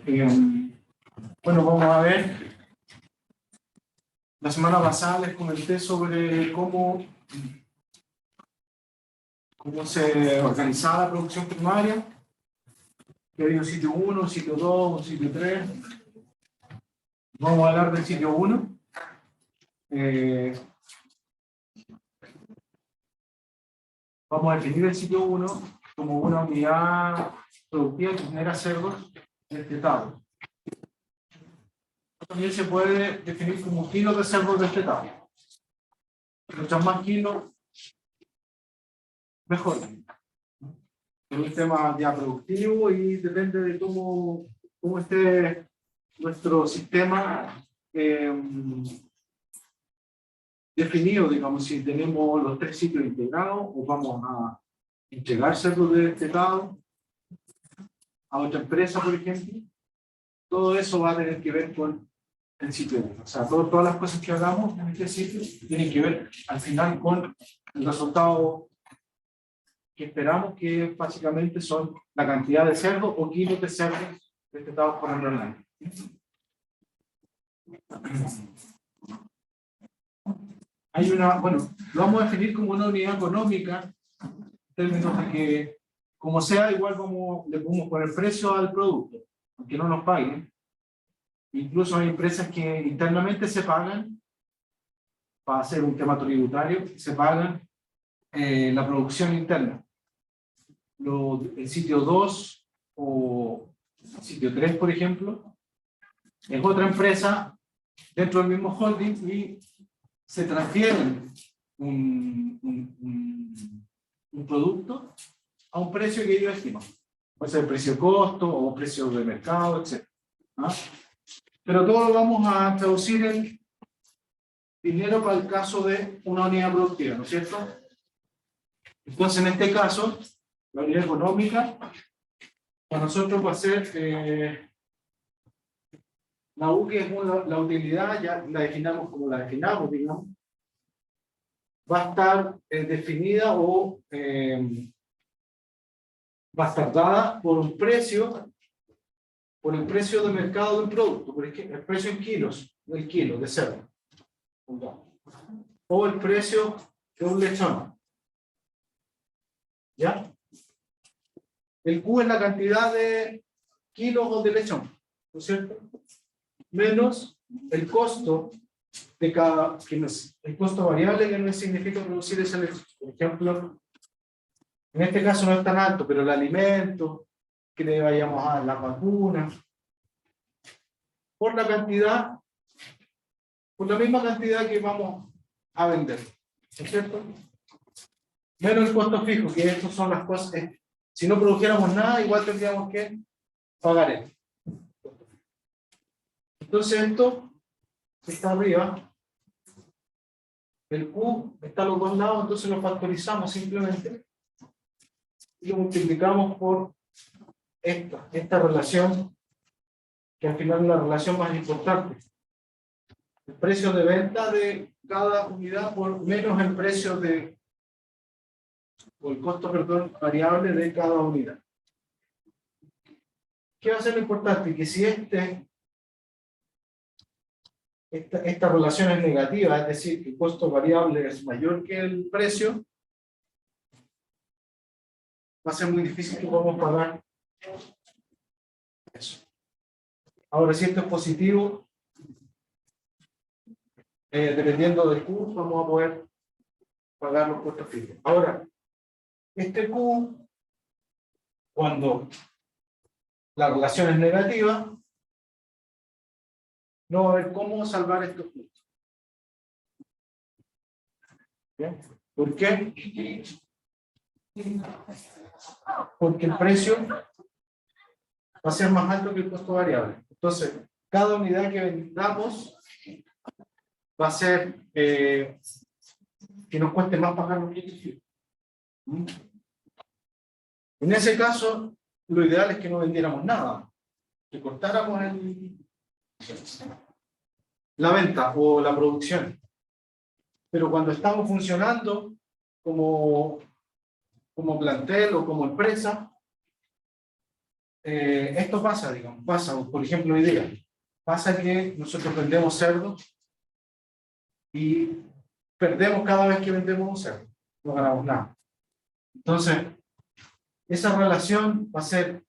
Bueno, vamos a ver. La semana pasada les comenté sobre cómo se organizaba la producción primaria. Que había un sitio 1, un sitio 2, un sitio 3. Vamos a hablar del sitio 1. Vamos a definir el sitio 1 como una unidad productiva que genera cerdos destetados. También se puede definir como kilos de cerdos destetados. Mientras más kilos, mejor. Es un tema ya productivo y depende de cómo esté nuestro sistema definido, digamos, si tenemos los 3 sitios integrados o vamos a entregar cerdos destetados a otra empresa, por ejemplo. Todo eso va a tener que ver con el sitio 1. O sea, todas las cosas que hagamos en este sitio tienen que ver al final con el resultado que esperamos, que básicamente son la cantidad de cerdos o kilos de cerdos destetados por el año. Hay una, bueno, lo vamos a definir como una unidad económica, en términos de que, como sea, igual como le podemos poner precio al producto, aunque no nos paguen. Incluso hay empresas que internamente se pagan, para hacer un tema tributario, se pagan la producción interna. El sitio 2 o el sitio 3, por ejemplo, es otra empresa dentro del mismo holding y se transfieren un producto a un precio que ellos estiman. Puede ser precio costo o precio de mercado, etc. ¿Ah? Pero todo lo vamos a traducir en dinero para el caso de una unidad productiva, ¿no es cierto? Entonces, en este caso, la unidad económica para nosotros va a ser la U, que es la utilidad, ya la definamos como la definamos, digamos, va a estar definida o va a estar dada por un precio, por el precio de mercado del producto, por ejemplo, el precio en kilos, del kilo de cerdo, o el precio de un lechón. ¿Ya? El Q es la cantidad de kilos de lechón, ¿no es cierto? Menos el costo de cada, el costo variable que no significa producir ese lechón. Por ejemplo, en este caso no es tan alto, pero el alimento que le vayamos a dar, las vacunas, por la cantidad, por la misma cantidad que vamos a vender, ¿no es cierto? Menos el costo fijo, que estas son las cosas. Si no produjéramos nada, igual tendríamos que pagar esto. Entonces esto está arriba, el Q está a los dos lados, entonces lo factorizamos simplemente y lo multiplicamos por esta relación, que al final es la relación más importante. El precio de venta de cada unidad por menos el precio o el costo, perdón, variable de cada unidad. ¿Qué va a ser lo importante? Que si esta relación es negativa, es decir, que el costo variable es mayor que el precio, va a ser muy difícil que podamos pagar eso. Ahora, si esto es positivo, dependiendo del Q, vamos a poder pagar los costos fijos. Ahora, este Q, cuando la relación es negativa, no va a haber cómo salvar estos puntos. ¿Bien? ¿Por qué? Porque el precio va a ser más alto que el costo variable. Entonces, cada unidad que vendamos va a ser que nos cueste más pagar los costos fijos. En ese caso, lo ideal es que no vendiéramos nada, que cortáramos la venta o la producción. Pero cuando estamos funcionando como plantel o como empresa, esto pasa, digamos, por ejemplo, hoy día, pasa que nosotros vendemos cerdo y perdemos cada vez que vendemos un cerdo, no ganamos nada. Entonces, esa relación va a ser,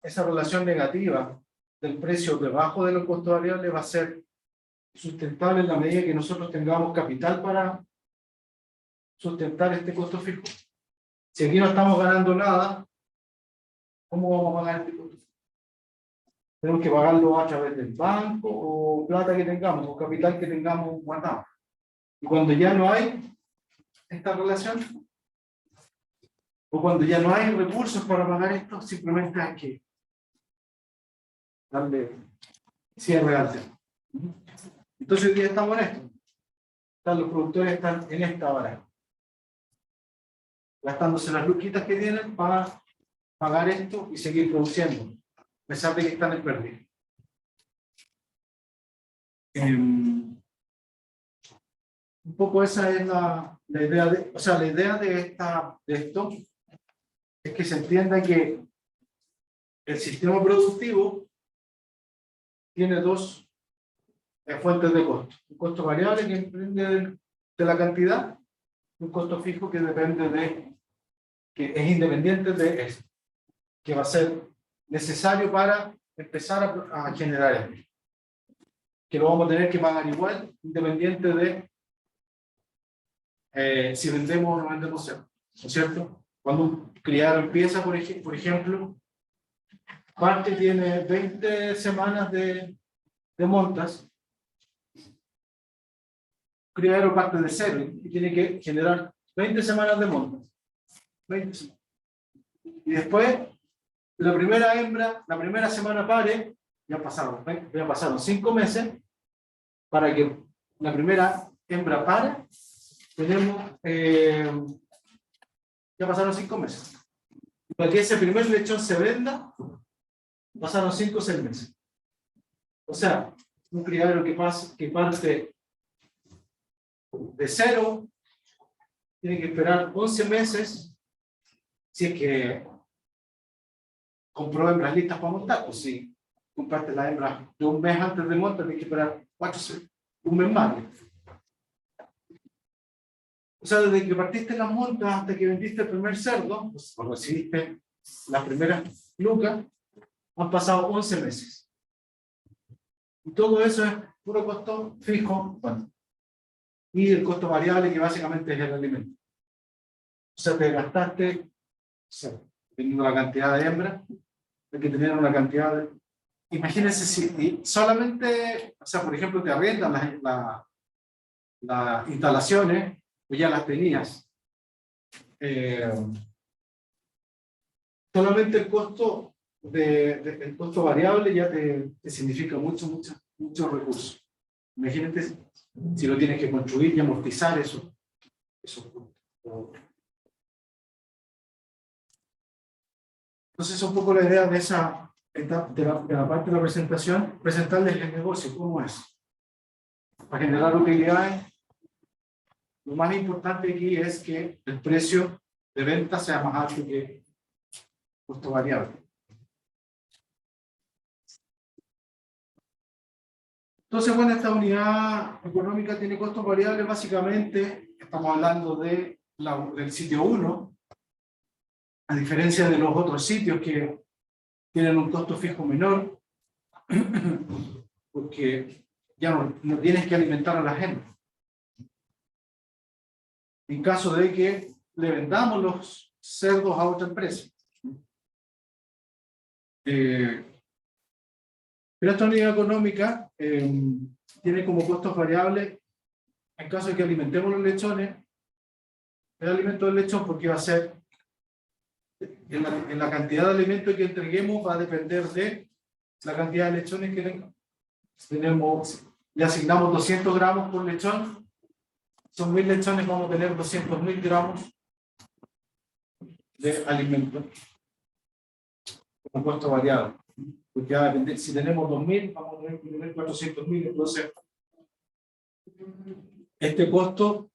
esa relación negativa del precio debajo de los costos variables va a ser sustentable en la medida que nosotros tengamos capital para sustentar este costo fijo. Si aquí no estamos ganando nada, ¿cómo vamos a pagar este costo fijo? Tenemos que pagarlo a través del banco o plata que tengamos, o capital que tengamos guardado. Y cuando ya no hay esta relación, o cuando ya no hay recursos para pagar esto, simplemente hay que darle cierre al tema. Entonces hoy día estamos en esto. Los productores están en esta hora, gastándose las luquitas que tienen para pagar esto y seguir produciendo, a pesar de que están en pérdida. Un poco esa es la idea de, o sea, la idea de esto es que se entienda que el sistema productivo tiene dos fuentes de costo. Un costo variable que depende de la cantidad, un costo fijo que depende que es independiente de eso, que va a ser necesario para empezar a generar empleo, que lo vamos a tener que pagar igual, independiente de si vendemos o no vendemos cerdo, ¿no es cierto? Cuando un criadero empieza, por ejemplo, parte tiene 20 semanas de montas, criadero parte de cero y tiene que generar 20 semanas de montas. 20 semanas. Y después, la primera semana pare, ya pasaron 5 meses, para que la primera hembra pare, tenemos, ya pasaron 5 meses. Para que ese primer lechón se venda, pasaron 5 o 6 meses. O sea, un criadero que parte de cero, tiene que esperar 11 meses, si es que compró hembras listas para montar, pues si compraste las hembras de un mes antes de montar, tienes que esperar un mes más. O sea, desde que partiste las montas hasta que vendiste el primer cerdo, pues, o recibiste las primeras lucas, han pasado 11 meses. Y todo eso es puro costo fijo, bueno, y el costo variable, que básicamente es el alimento. O sea, te gastaste, o sea, teniendo la cantidad de hembras, hay que tener una cantidad de... Imagínense si solamente, o sea, por ejemplo, te arriendan las instalaciones, pues ya las tenías. Solamente el costo el costo variable ya te significa muchos recursos. Imagínate si lo tienes que construir y amortizar eso. Entonces es un poco la idea de esa etapa, de la parte de la presentación, presentarles el negocio, cómo es. Para generar utilidades, lo más importante aquí es que el precio de venta sea más alto que el costo variable. Entonces, bueno, esta unidad económica tiene costos variables, básicamente, estamos hablando del sitio 1, a diferencia de los otros sitios que tienen un costo fijo menor, porque ya no tienes que alimentar a la gente. En caso de que le vendamos los cerdos a otra empresa. Pero esta unidad económica tiene como costos variables, en caso de que alimentemos los lechones, el alimento del lechón, porque va a ser, en la cantidad de alimento que entreguemos, va a depender de la cantidad de lechones que tengamos. Le asignamos 200 gramos por lechón, son 1000 lechones, vamos a tener 200.000 gramos de alimento con costo variable. Porque va a depender, si tenemos 2000, vamos a tener 400.000, entonces este costo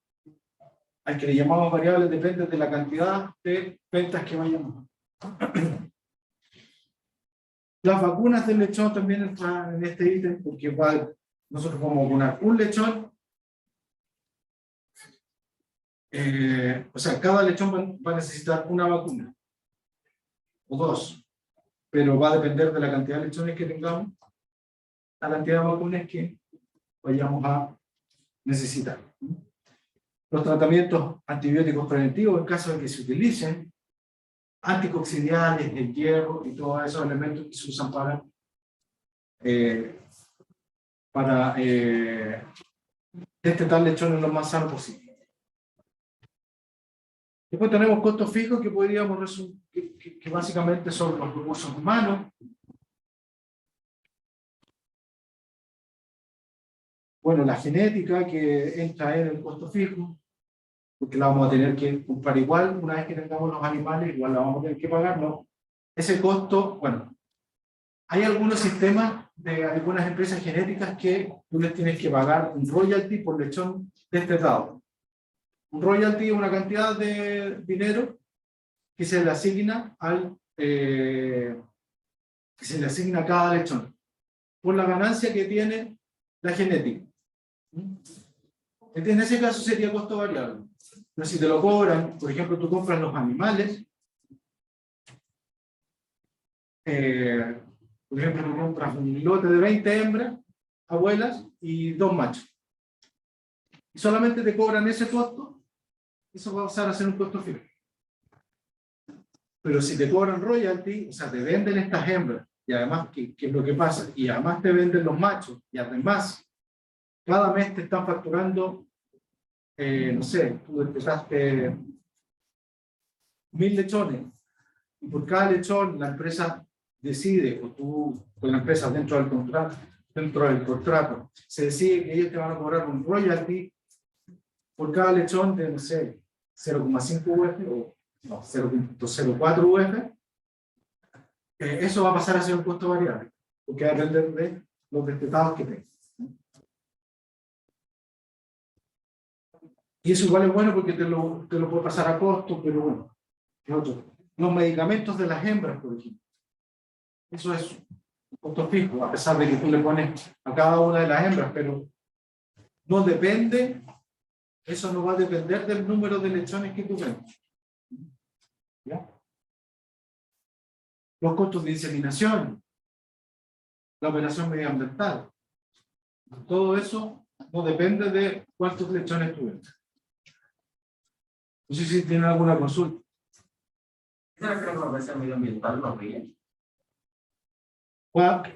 al que le llamamos variable depende de la cantidad de ventas que vayamos. Las vacunas del lechón también entran en este ítem, porque nosotros vamos a vacunar un lechón. O sea, cada lechón va a necesitar una vacuna, o dos, pero va a depender de la cantidad de lechones que tengamos, la cantidad de vacunas que vayamos a necesitar. Los tratamientos antibióticos preventivos, en caso de que se utilicen, anticoccidiales, el hierro y todos esos elementos que se usan para destetar lechones lo más sano posible. Después tenemos costos fijos que podríamos que básicamente son los recursos humanos. Bueno, la genética que entra en el costo fijo, porque la vamos a tener que comprar igual, una vez que tengamos los animales, igual la vamos a tener que pagar, ¿no? Ese costo, bueno, hay algunos sistemas de algunas empresas genéticas que tú les tienes que pagar un royalty por lechón destetado. Un royalty es una cantidad de dinero que se le asigna a cada lechón por la ganancia que tiene la genética. En ese caso sería costo variable. Pero si te lo cobran, por ejemplo, tú compras los animales, por ejemplo, tú compras un lote de 20 hembras, abuelas, y 2 machos. Y solamente te cobran ese costo, eso va a pasar a ser un costo fijo. Pero si te cobran royalty, o sea, te venden estas hembras, y además, ¿qué es lo que pasa? Y además te venden los machos, y además, cada mes te están facturando, no sé, tú empezaste 1000 lechones, y por cada lechón la empresa decide, o tú con la empresa dentro del contrato, se decide que ellos te van a cobrar un royalty por cada lechón de, no sé, 0,5 UF o no, 0,04 UF. Eso va a pasar a ser un costo variable, porque va a depender de los destetados que tengas. Y eso igual es bueno porque te lo puede pasar a costo, pero bueno, es otro. Los medicamentos de las hembras, por ejemplo. Eso es un costo fijo, a pesar de que tú le pones a cada una de las hembras, pero no depende, eso no va a depender del número de lechones que tú vendes. ¿Ya? Los costos de inseminación, la operación medioambiental, todo eso no depende de cuántos lechones tú vendes. No sé si tienen alguna consulta. ¿Será que la operación medioambiental no ríe?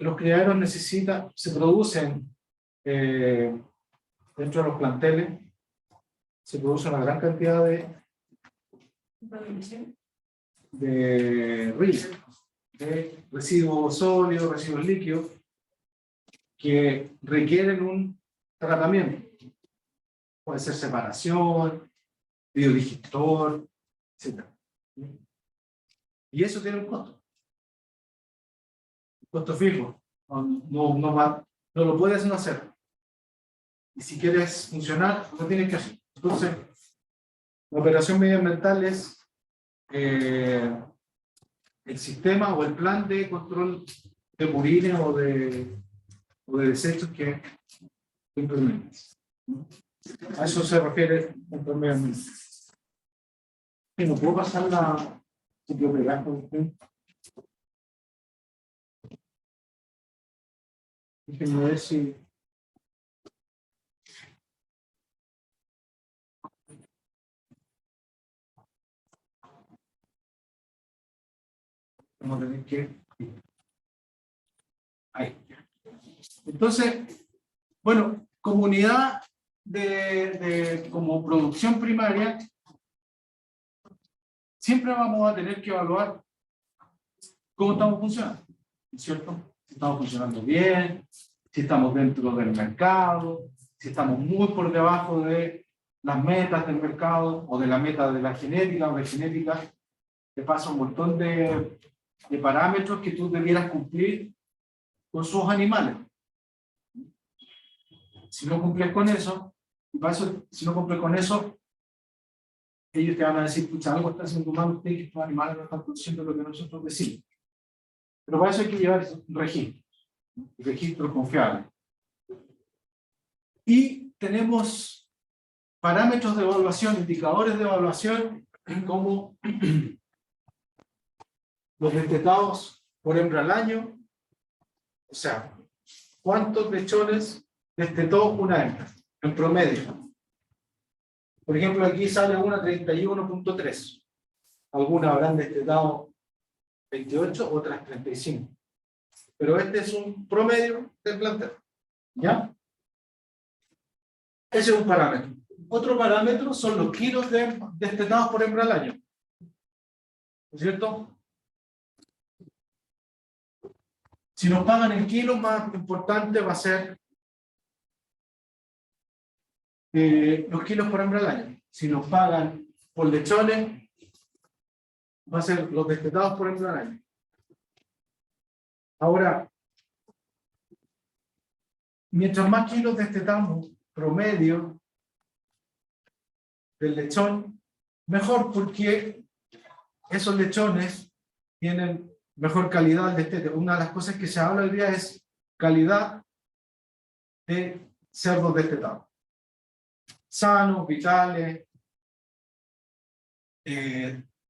Los criaderos se producen dentro de los planteles, se produce una gran cantidad de residuos sólidos, residuos líquidos, que requieren un tratamiento. Puede ser separación, biodigestor, etc. Y eso tiene un costo. Un costo fijo. No lo puedes no hacer. Y si quieres funcionar, lo tienes que hacer. Entonces, la operación medioambiental es el sistema o el plan de control de purines o de desechos que implementas. A eso se refiere el plan medioambiental. ¿No puedo pasar la biblioteca con usted? Déjenme ver si... Vamos a tener que... Ahí. Entonces, bueno, comunidad como producción primaria, siempre vamos a tener que evaluar cómo estamos funcionando, ¿cierto? Si estamos funcionando bien, si estamos dentro del mercado, si estamos muy por debajo de las metas del mercado o de la meta de la genética o de genética. Te pasa un montón de parámetros que tú debieras cumplir con sus animales. Si no cumples con eso, si no cumples con eso, ellos te van a decir, pucha, algo está haciendo mal usted, que estos animales no están produciendo lo que nosotros decimos. Pero para eso hay que llevar registros confiables. Y tenemos parámetros de evaluación, indicadores de evaluación, como los destetados por hembra al año, o sea, cuántos lechones destetó una hembra, en promedio. Por ejemplo, aquí sale una 31.3. Algunas habrán destetado 28, otras 35. Pero este es un promedio del plantel. ¿Ya? Ese es un parámetro. Otro parámetro son los kilos destetados por hembra al año. ¿No es cierto? Si nos pagan en kilos, más importante va a ser los kilos por hembra al año. Si nos pagan por lechones, va a ser los destetados por hembra al año. Ahora, mientras más kilos destetamos promedio del lechón, mejor, porque esos lechones tienen mejor calidad de destete. Una de las cosas que se habla hoy día es calidad de cerdos destetados. Sanos, vitales,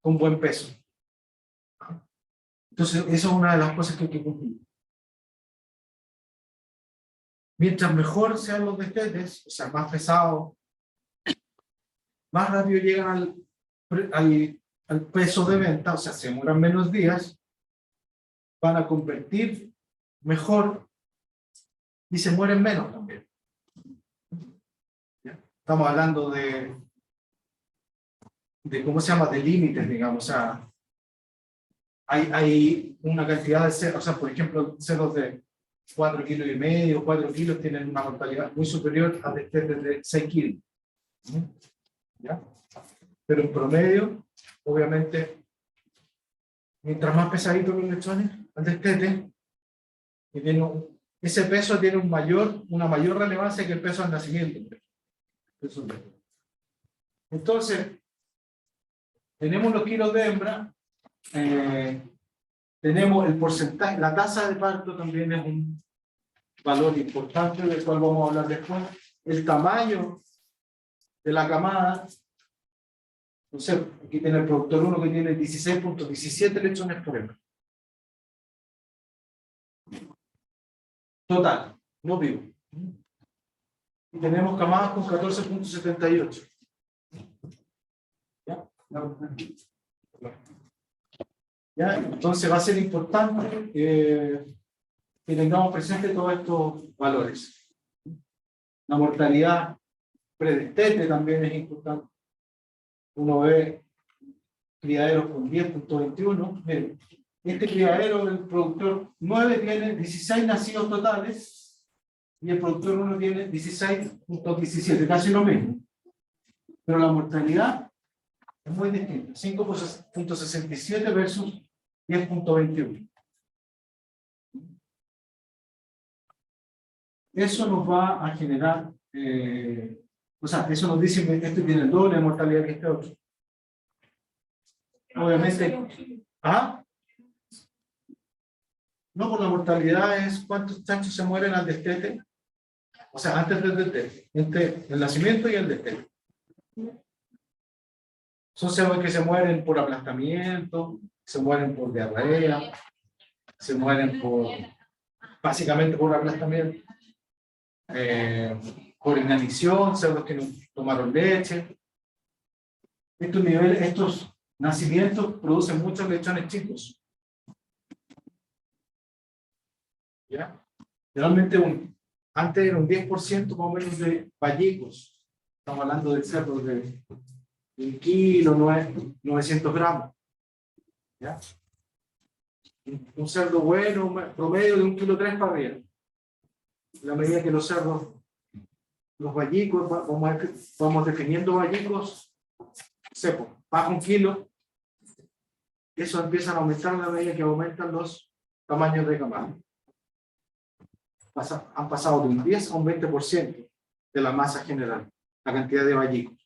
con buen peso. Entonces, esa es una de las cosas que hay que cumplir. Mientras mejor sean los destetes, o sea, más pesados, más rápido llegan al peso de venta, o sea, se demoran menos días, van a convertir mejor y se mueren menos también. ¿Ya? Estamos hablando de ¿cómo se llama? De límites, digamos. O sea, hay una cantidad de cerdos, o sea, por ejemplo, cerdos de 4,5 kilos, 4 kilos tienen una mortalidad muy superior a destetes de 6 kilos. ¿Ya? Pero en promedio, obviamente, mientras más pesaditos los lechones al destete, ese peso tiene una mayor relevancia que el peso al nacimiento. Entonces, tenemos los kilos de hembra, tenemos el porcentaje, la tasa de parto también es un valor importante del cual vamos a hablar después. El tamaño de la camada, no sé, aquí tiene el productor 1 que tiene 16.17 lechones por hembra. Total, no vivo. Y tenemos camadas con 14.78. ¿Ya? ¿Ya? Entonces va a ser importante que tengamos presente todos estos valores. La mortalidad predestete también es importante. Uno ve criaderos con 10.21. Miren, este criadero del productor 9 tiene 16 nacidos totales y el productor 1 tiene 16.17, casi lo mismo. Pero la mortalidad es muy distinta, 5.67 versus 10.21. Eso nos va a generar, o sea, eso nos dice que este tiene el doble de mortalidad que este otro. Obviamente, ¿ah? No, por la mortalidad es cuántos chanchos se mueren al destete, o sea, antes del destete, entre el nacimiento y el destete. Son cerdos que se mueren por aplastamiento, se mueren por diarrea, se mueren básicamente por aplastamiento, por inanición, cerdos que no tomaron leche. Estos nacimientos producen muchos lechones chicos. ¿Ya? Generalmente antes era un 10% más o menos de vallicos. Estamos hablando de cerdos de 1 kilo, 900 gramos. ¿Ya? Un cerdo bueno, promedio de 1,3 kilos para arriba. La medida que los cerdos, los vallicos, vamos definiendo vallicos, bajo 1 kilo, eso empiezan a aumentar a la medida que aumentan los tamaños de camada. Han pasado de un 10 a un 20% de la masa general, la cantidad de vallicos.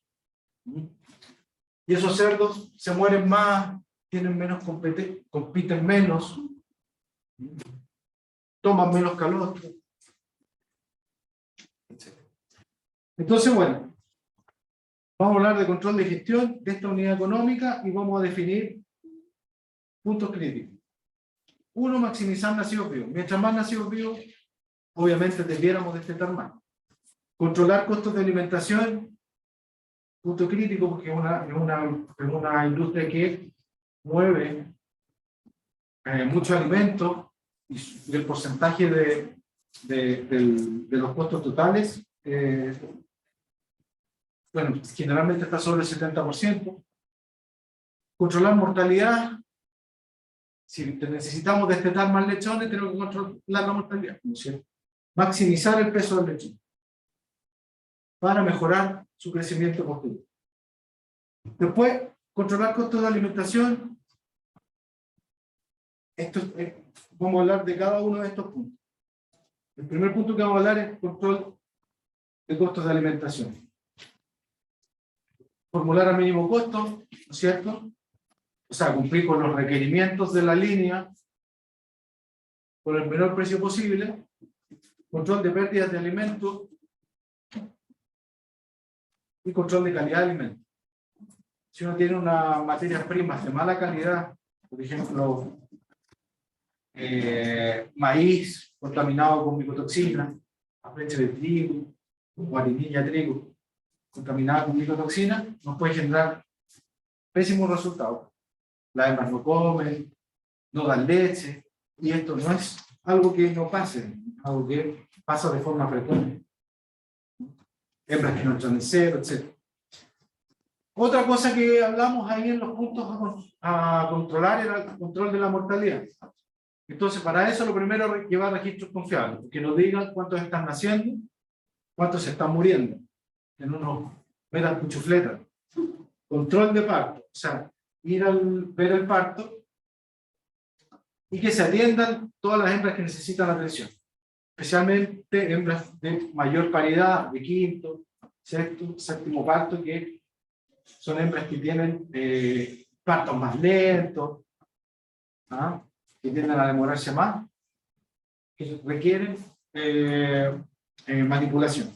Y esos cerdos se mueren más, tienen menos compiten menos, toman menos calor, etc. Entonces, bueno, vamos a hablar de control de gestión de esta unidad económica y vamos a definir puntos críticos. Uno, maximizar nacidos vivos. Mientras más nacidos vivos, obviamente debiéramos destetar más. Controlar costos de alimentación, punto crítico, porque es una industria que mueve mucho alimento y el porcentaje de los costos totales, bueno, generalmente está sobre el 70%. Controlar mortalidad. Si necesitamos destetar más lechones, tenemos que controlar la mortalidad, ¿no es cierto? Maximizar el peso del lechón para mejorar su crecimiento posterior. Después, controlar costos de alimentación. Vamos a hablar de cada uno de estos puntos. El primer punto que vamos a hablar es control de costos de alimentación. Formular al mínimo costo, ¿no es cierto? O sea, cumplir con los requerimientos de la línea por el menor precio posible. Control de pérdidas de alimentos y control de calidad de alimentos. Si uno tiene unas materias primas de mala calidad, por ejemplo, maíz contaminado con micotoxina, leche de trigo, o harinilla de trigo contaminada con micotoxina, nos puede generar pésimos resultados. Las hembras no comen, no dan leche, y esto no es algo que no pase, algo que pasa de forma frecuente. Hembras que no entran en cero, etc. Otra cosa que hablamos ahí en los puntos a controlar era el control de la mortalidad. Entonces, para eso lo primero es llevar registros confiables, que nos digan cuántos están naciendo, cuántos se están muriendo, que no nos metan cuchufletas. Control de parto, o sea, ir a ver el parto y que se atiendan todas las hembras que necesitan atención, especialmente hembras de mayor paridad, de quinto, sexto, séptimo parto, que son hembras que tienen partos más lentos, ¿ah? Que tienden a demorarse más, que requieren manipulación.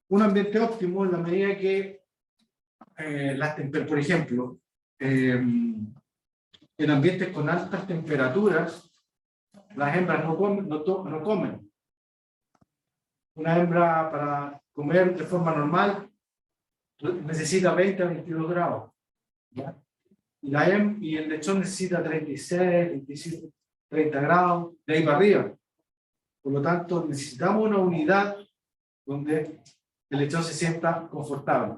Un ambiente óptimo en la medida que por ejemplo, en ambientes con altas temperaturas, las hembras no comen. Una hembra para comer de forma normal necesita 20 a 22 grados. ¿Ya? Y el lechón necesita 36, 27, 30 grados, de ahí para arriba. Por lo tanto, necesitamos una unidad donde el lechón se sienta confortable.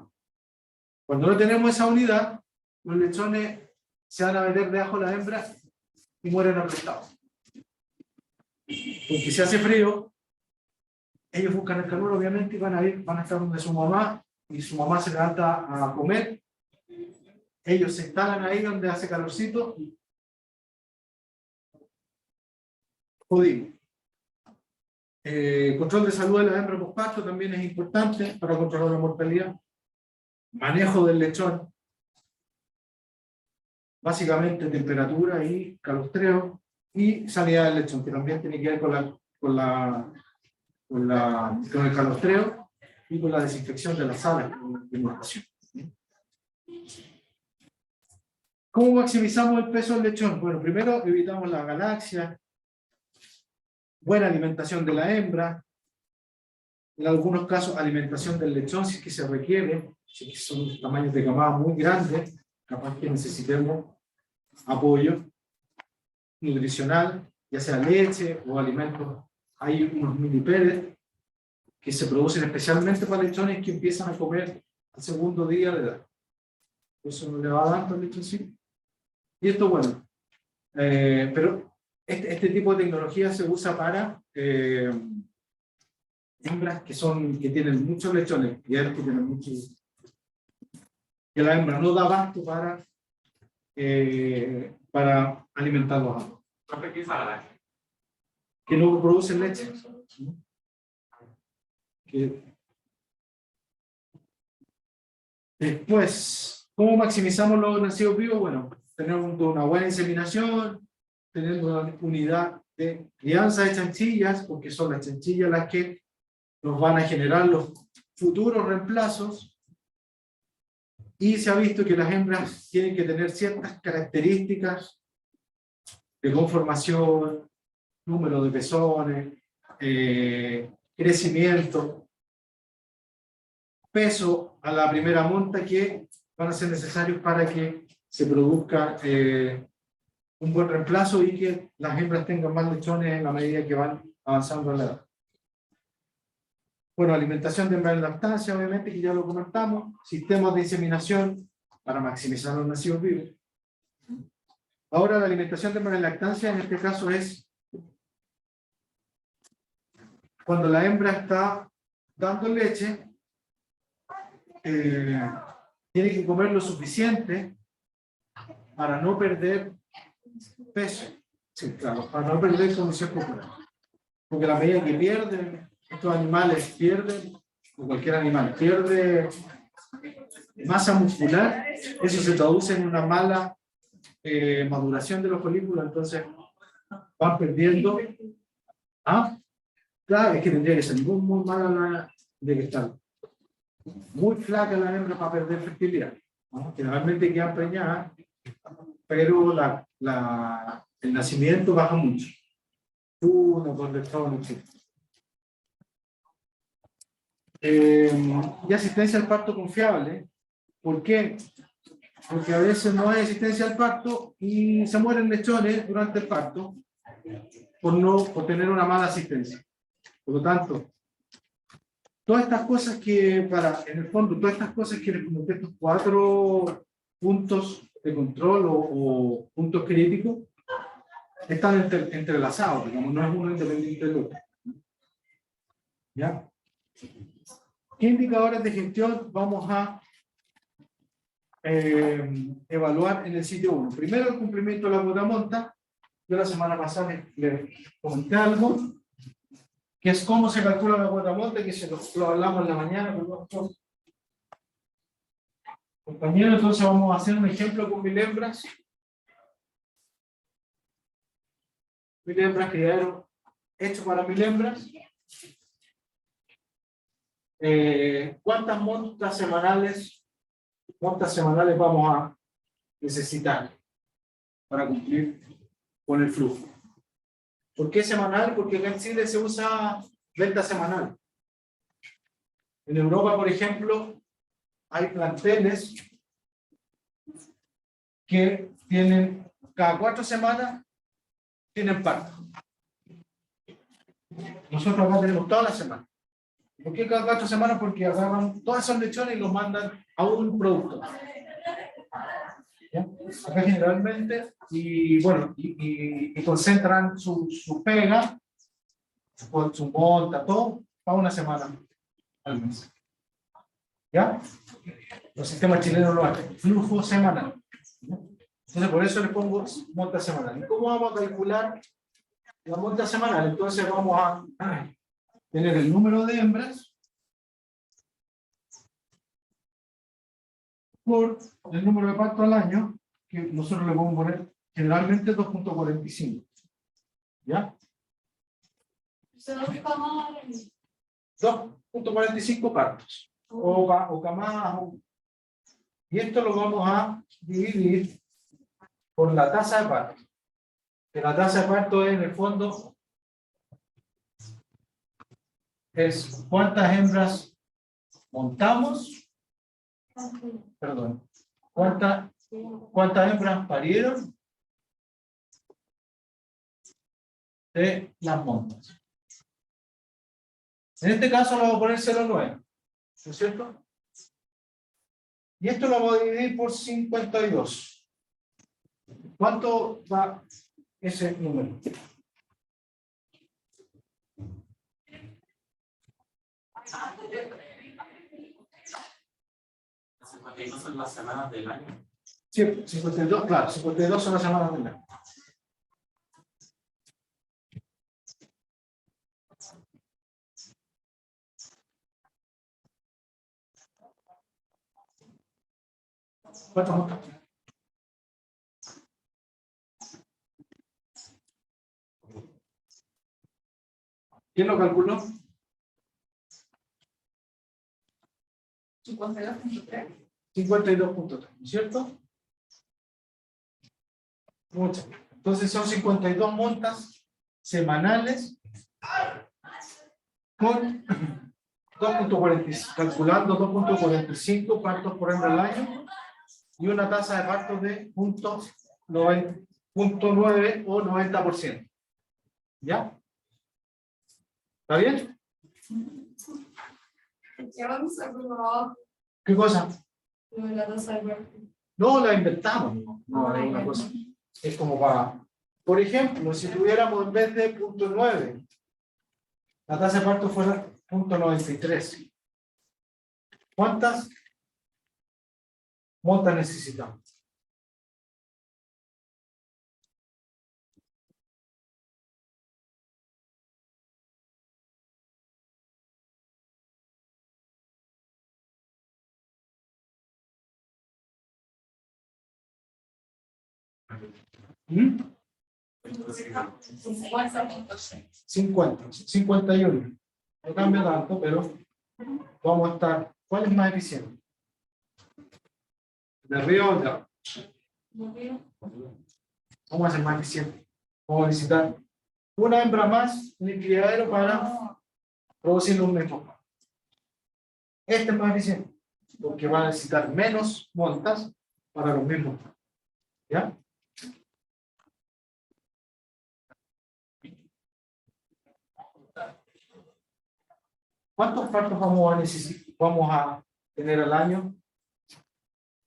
Cuando no tenemos esa unidad, los lechones se van a meter debajo de la hembra y mueren aplastados. Porque si hace frío, ellos buscan el calor, obviamente, y van a estar donde su mamá, y su mamá se levanta a comer. Ellos se instalan ahí donde hace calorcito y jodimos. Control de salud de la hembra posparto también es importante para controlar la mortalidad. Manejo del lechón, básicamente temperatura y calostreo, y sanidad del lechón, que también tiene que ver con el calostreo y con la desinfección de las salas de inoculación. ¿Cómo maximizamos el peso del lechón? Bueno, primero evitamos la galaxia, buena alimentación de la hembra, en algunos casos alimentación del lechón si es que se requiere, si son tamaños de camada muy grandes, capaz que necesitemos apoyo nutricional, ya sea leche o alimentos. Hay unos mini pellets que se producen especialmente para lechones que empiezan a comer al segundo día de edad. Eso no le va dando al lechoncito. Y esto, bueno, pero este tipo de tecnología se usa para hembras que tienen muchos lechones, que tienen muchos, que la hembra no da abasto para alimentarlos. Que no producen leche. Después, ¿cómo maximizamos los nacidos vivos? Bueno, tener una buena inseminación, tener una unidad de crianza de chanchillas, porque son las chanchillas las que nos van a generar los futuros reemplazos, y se ha visto que las hembras tienen que tener ciertas características de conformación, número de pezones, crecimiento, peso a la primera monta, que van a ser necesarios para que se produzca un buen reemplazo y que las hembras tengan más lechones en la medida que van avanzando en la edad. Bueno, alimentación de hembra en lactancia, obviamente, que ya lo comentamos. Sistemas de inseminación para maximizar los nacidos vivos. Ahora, la alimentación de hembra en lactancia, en este caso, es cuando la hembra está dando leche, tiene que comer lo suficiente para no perder peso. Sí, claro, para no perder condición corporal. Porque a la medida que pierden, estos animales pierden, o cualquier animal pierde masa muscular, eso se traduce en una mala maduración de los folículos, entonces van perdiendo. ¿Ah? Claro, es que tendría que ser muy mala la de que está muy flaca la hembra para perder fertilidad, ¿no? Generalmente quedan preñadas, pero el nacimiento baja mucho. Uno con el estado y asistencia al parto confiable. ¿Por qué? Porque a veces no hay asistencia al parto y se mueren lechones durante el parto por tener una mala asistencia. Por lo tanto, todas estas cosas en el fondo, todas estas cosas que les comenté, estos 4 puntos de control o puntos críticos, están entrelazados, digamos, no es uno independiente del otro. ¿Ya? ¿Qué indicadores de gestión vamos a evaluar en el sitio 1? Primero, el cumplimiento de la cuota monta. Yo la semana pasada les comenté algo, que es cómo se calcula la cuota monta, que se lo hablamos en la mañana con los compañeros. Entonces vamos a hacer un ejemplo con 1000 hembras. 1000 hembras, criadero hecho para 1000 hembras. ¿Cuántas montas semanales vamos a necesitar para cumplir con el flujo? ¿Por qué semanal? Porque acá en Chile se usa venta semanal. En Europa, por ejemplo, hay planteles que tienen cada 4 semanas tienen parto. Nosotros acá tenemos toda la semana. ¿Por qué cada 4 semanas? Porque agarran todos esos lechones y los mandan a un producto. ¿Ya? Acá generalmente, y bueno, y concentran su pega, su monta, todo, para una semana al mes. ¿Ya? Los sistemas chilenos lo hacen, flujo semanal. Entonces, por eso le pongo monta semanal. ¿Y cómo vamos a calcular la monta semanal? Entonces, vamos a tener el número de hembras por el número de parto al año, que nosotros le vamos a poner generalmente 2.45. ¿Ya? 2.45 partos. O camadas. Y esto lo vamos a dividir por la tasa de parto. Que la tasa de parto es, en el fondo, es cuántas hembras montamos, perdón, cuántas hembras parieron de las montas. En este caso lo vamos a poner 0,9, ¿no es cierto? Y esto lo vamos a dividir por 52. ¿Cuánto da ese número? 52 son las semanas del año. Sí, 52, claro, 52 son las semanas del año. ¿Cuántos montos? ¿Quién lo calculó? 52.3. 52.3, ¿no es cierto? Muchas. Entonces son 52 montas semanales con 2.45, calculando 2.45 partos por hembra al año y una tasa de partos de 0.9 o 90%. ¿Ya? ¿Está bien? ¿Qué vamos a probar? ¿Qué cosa? Lo de la tasa de parto. No la inventamos, no es una cosa. Es como para, por ejemplo, si tuviéramos en vez de 0.9, la tasa de parto fuera 0.93. ¿Cuántas montas necesitamos? ¿Mm? 50, 51. No cambia tanto, pero vamos a estar. ¿Cuál es más eficiente? ¿De arriba o de abajo? Vamos a ser más eficiente. Vamos a necesitar una hembra más en el criadero para producir los mismos. Este es más eficiente, porque va a necesitar menos montas para los mismos. ¿Ya? ¿Cuántos partos vamos a necesitar, vamos a tener al año?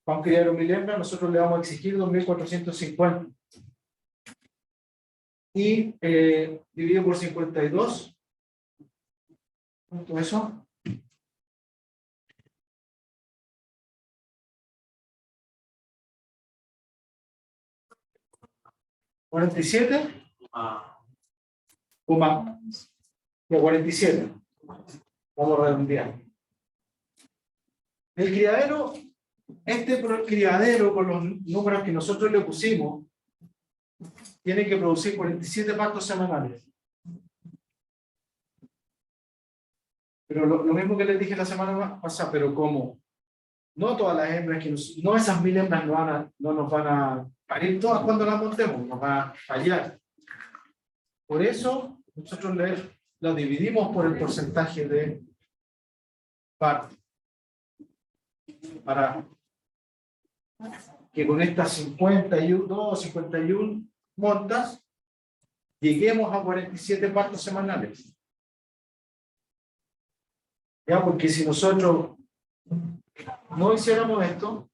Para un criadero 1000 hembras, nosotros le vamos a exigir 2450. Y dividido por 52. ¿Cuánto es eso? ¿47? Coma. De 47. Vamos a redondear. El criadero, criadero con los números que nosotros le pusimos, tiene que producir 47 partos semanales. Pero lo mismo que les dije la semana pasada, pero como no todas las hembras, no esas 1000 hembras no nos van a parir todas cuando las montemos, nos va a fallar. Por eso nosotros lo dividimos por el porcentaje de parto. Para que con estas 51 montas lleguemos a 47 partos semanales. Ya, porque si nosotros no hiciéramos esto,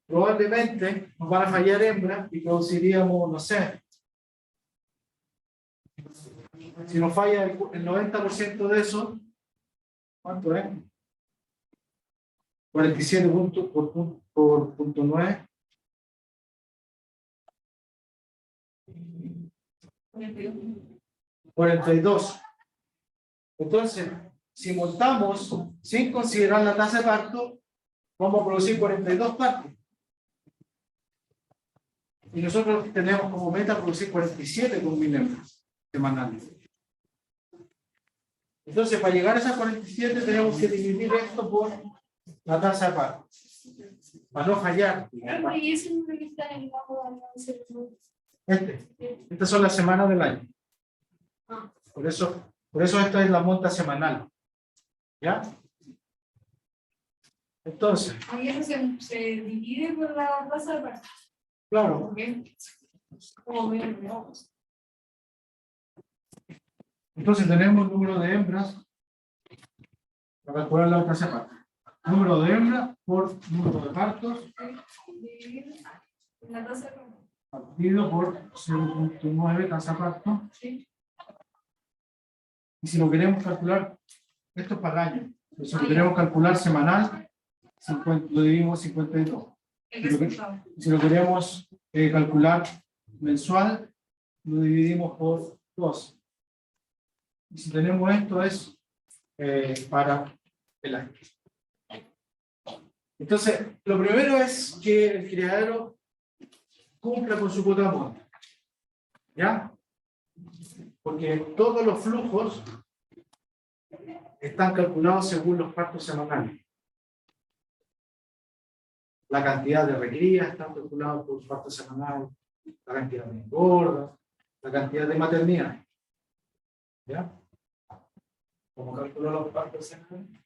probablemente nos van a fallar hembras y produciríamos, no sé, si nos falla el 90% de eso, ¿cuánto es? 47 puntos por punto 9. 42. Entonces, si montamos sin considerar la tasa de parto, vamos a producir 42 partos. Y nosotros tenemos como meta producir 47 con 1000 hembras semanales. Entonces, para llegar a esas 47 tenemos que dividir esto por la tasa de parto. Para no fallar. Estas son las semanas del año. Por eso esta es la monta semanal. ¿Ya? Entonces. Ahí eso se divide por la tasa de parto. Claro. Entonces tenemos el número de hembras para calcular la tasa de parto. Número de hembras por número de partos. La tasa de parto. Partido por 0.9 tasa de parto. Sí. Y si lo queremos calcular, esto es para el año. Si lo queremos calcular semanal, lo dividimos 52. Si lo queremos calcular mensual, lo dividimos por 2. Y si tenemos esto es para el año. Entonces, lo primero es que el criadero cumpla con su cuota de monta. ¿Ya? Porque todos los flujos están calculados según los partos semanales. La cantidad de recrías está calculada por parto semanal, la cantidad de engorda, la cantidad de maternidad. ¿Ya? ¿Cómo calculó los partos semanales?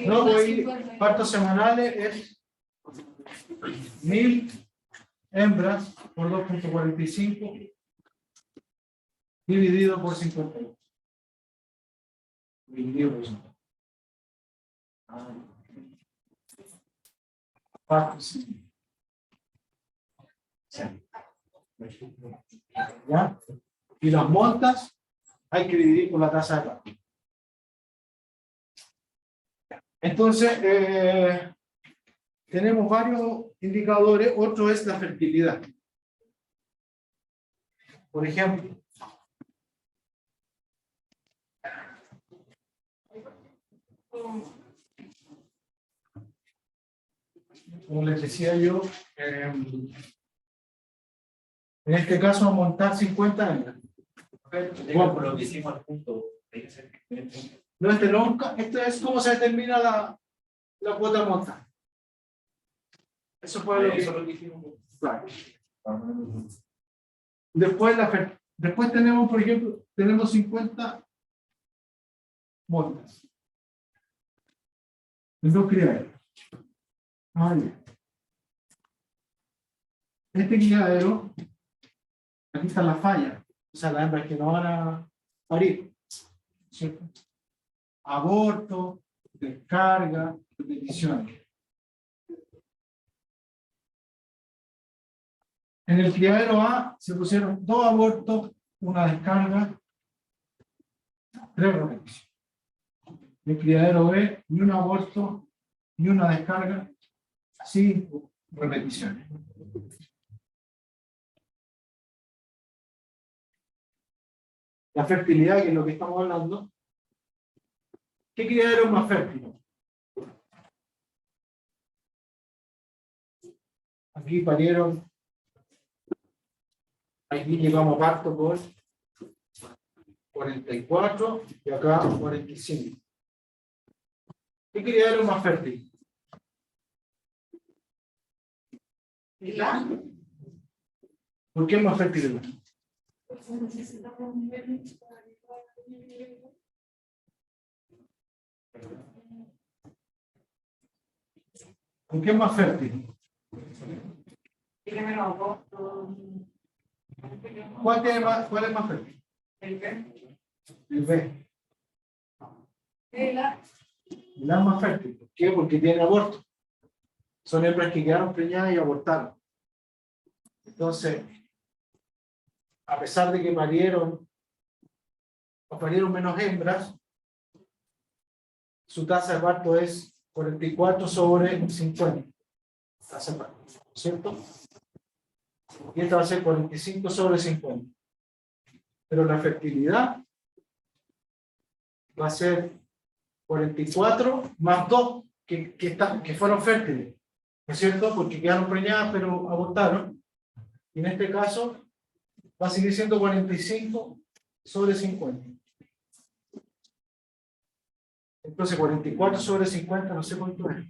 No, voy, partos semanales es 1000 hembras por 2.45 dividido por 52. Dividido por 50. Partos. ¿Ya? Y las montas hay que dividir por la tasa de parto. Entonces, tenemos varios indicadores. Otro es la fertilidad. Por ejemplo, como les decía yo, en este caso vamos a montar 50 hembras. Bueno, lo que hicimos al punto. No, esto es cómo se determina la cuota monta. Eso fue lo que hicimos. Claro. Después tenemos, por ejemplo, tenemos 50 montas. En 2 criaderos. Este criadero, aquí está la falla. O sea, las hembras que no van a parir. ¿Cierto? Aborto, descarga, repeticiones. En el criadero A se pusieron 2 abortos, 1 descarga, 3 repeticiones. En el criadero B, ni 1 aborto, ni 1 descarga, 5 repeticiones. La fertilidad, que es lo que estamos hablando. ¿Qué criadero es más fértil? Aquí parieron. Aquí llegamos a parto por 44 y acá 45. ¿Qué criadero es más fértil? ¿El A? ¿Por qué es más fértil el A? Necesitamos niveles para ¿Por qué es más fértil? tiene menos aborto. ¿Cuál es más fértil? El B. El B. El A. El A es más fértil. ¿Por qué? Porque tiene aborto. Son hembras que quedaron preñadas y abortaron. Entonces, a pesar de que parieron menos hembras, su tasa de parto es 44 sobre 50. Tasa de parto, ¿cierto? Y esta va a ser 45 sobre 50. Pero la fertilidad va a ser 44 más 2 que fueron fértiles, ¿no es cierto? Porque quedaron preñadas pero abortaron. Y en este caso va a seguir siendo 45 sobre 50. Entonces 44 sobre 50, no sé cuánto es.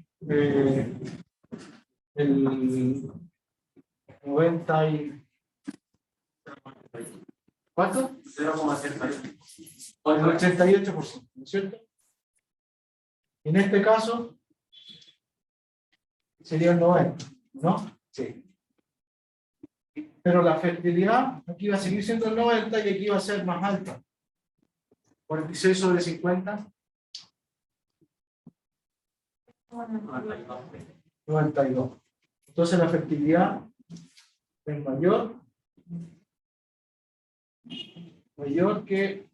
El 90 y... ¿Cuánto? 0,78. El 88%, ¿no es cierto? En este caso sería el 90, ¿no? Sí. Pero la fertilidad aquí va a seguir siendo el 90 y aquí va a ser más alta. 46 sobre 50. 92. Entonces la fertilidad es mayor que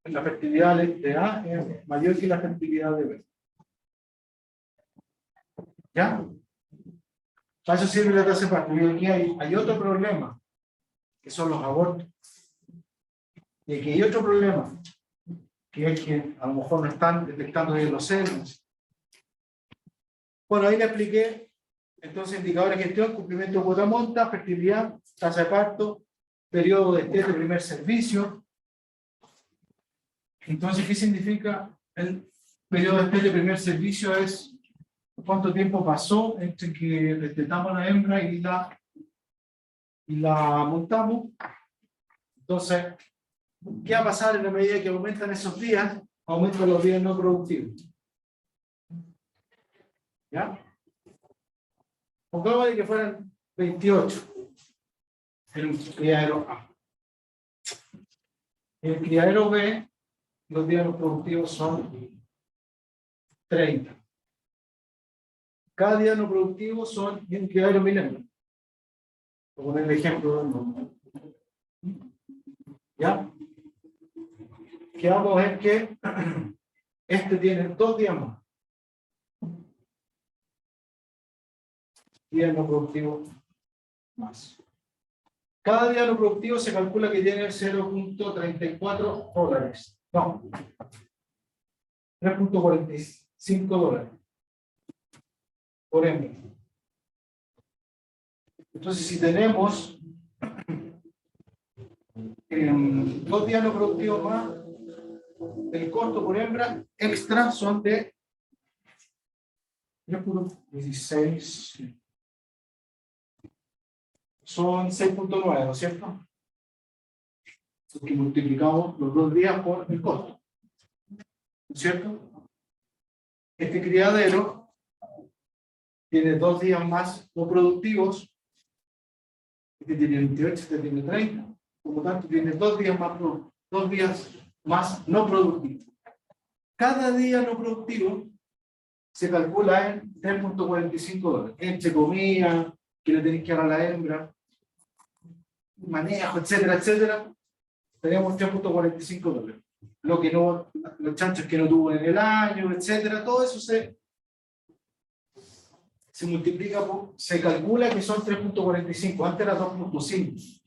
la fertilidad de A es mayor que la fertilidad de B. ¿Ya? Para eso sirve la tasa de parto. Y aquí hay otro problema, que son los abortos. Y aquí hay otro problema, que es que a lo mejor no están detectando bien los senos. Bueno, ahí le expliqué, entonces, indicadores de gestión, cumplimiento de cuota monta, fertilidad, tasa de parto, periodo de este primer servicio. Entonces, ¿qué significa el periodo de primer servicio? Es cuánto tiempo pasó entre que destetamos a la hembra y la montamos. Entonces, ¿qué va a pasar en la medida que aumentan esos días? Aumentan los días no productivos. ¿Ya? Pongamos de que fueran 28 en el criadero A. En el criadero B, los días no productivos son 30. Cada día no productivo son en el criadero milenial. Voy a poner el ejemplo. ¿Ya? Que vamos a ver que este tiene 2 días más. Día no productivo más. Cada día no productivo se calcula que tiene $0.34. No. $3.45 por hembra. Entonces, si tenemos 2 días no productivos más, el costo por hembra extra son de 3.16. Son 6.9, ¿no es cierto? Porque multiplicamos los 2 días por el costo. ¿No es cierto? Este criadero tiene 2 días más no productivos. Este tiene 28, este tiene 30. Por lo tanto, tiene 2 días más, 2 días más no productivos. Cada día no productivo se calcula en $3.45. Entre comida, que le tenéis que dar a la hembra, manejo, etcétera, etcétera, tenemos $3.45. Lo que no, los chanchos que no tuvo en el año, etcétera, todo eso se multiplica por, se calcula que son 3.45, antes era 2.5,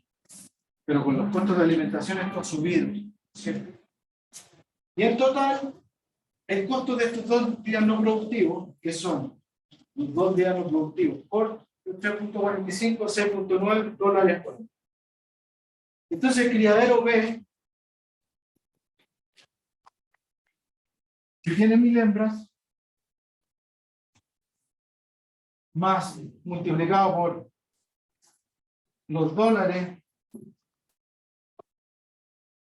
pero con los costos de alimentación esto ha subido, ¿cierto? Y en total, el costo de estos 2 días no productivos, que son los 2 días no productivos, por 3.45, $6.9 por año. Entonces, el criadero B, que tiene 1000 hembras, más multiplicado por los dólares,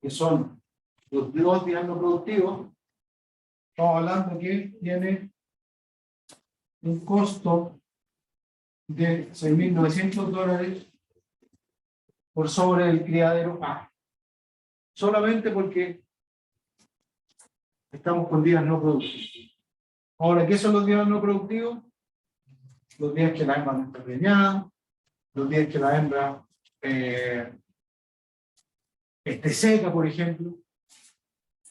que son los 2 días no productivos, estamos hablando que tiene un costo de $6.900 por sobre el criadero A. Solamente porque estamos con días no productivos. Ahora, ¿qué son los días no productivos? Los días que la hembra no está preñada, los días que la hembra esté seca, por ejemplo,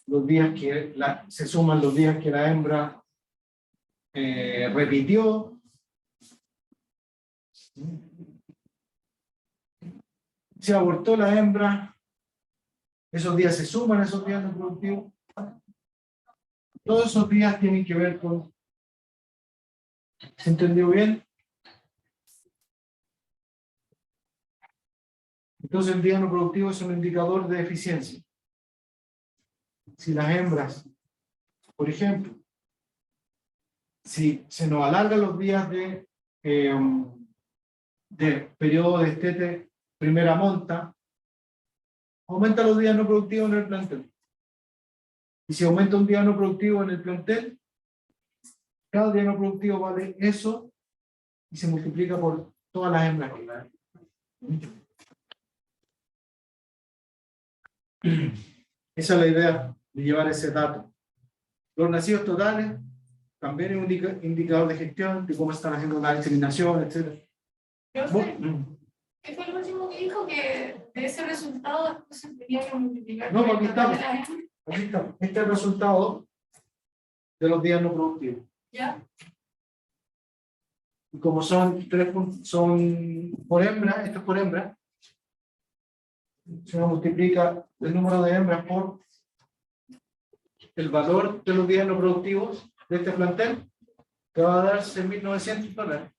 los días que se suman los días que la hembra repitió, se abortó la hembra, esos días se suman, esos días no productivos. Todos esos días tienen que ver con... ¿Se entendió bien? Entonces el día no productivo es un indicador de eficiencia. Si las hembras, por ejemplo, si se nos alargan los días de periodo de destete primera monta, aumenta los días no productivos en el plantel. Y si aumenta un día no productivo en el plantel, cada día no productivo vale eso y se multiplica por todas las hembras que hay. Esa es la idea de llevar ese dato. Los nacidos totales también es un indicador de gestión de cómo están haciendo la diseminación, etc. Yo sé, ¿qué fue lo último que dijo? Que de ese resultado después se tenía que multiplicar. No, aquí estamos. Aquí está. Este es el resultado de los días no productivos. ¿Ya? Y como son por hembra, esto es por hembra, se nos multiplica el número de hembras por el valor de los días no productivos de este plantel, que va a dar $6.900.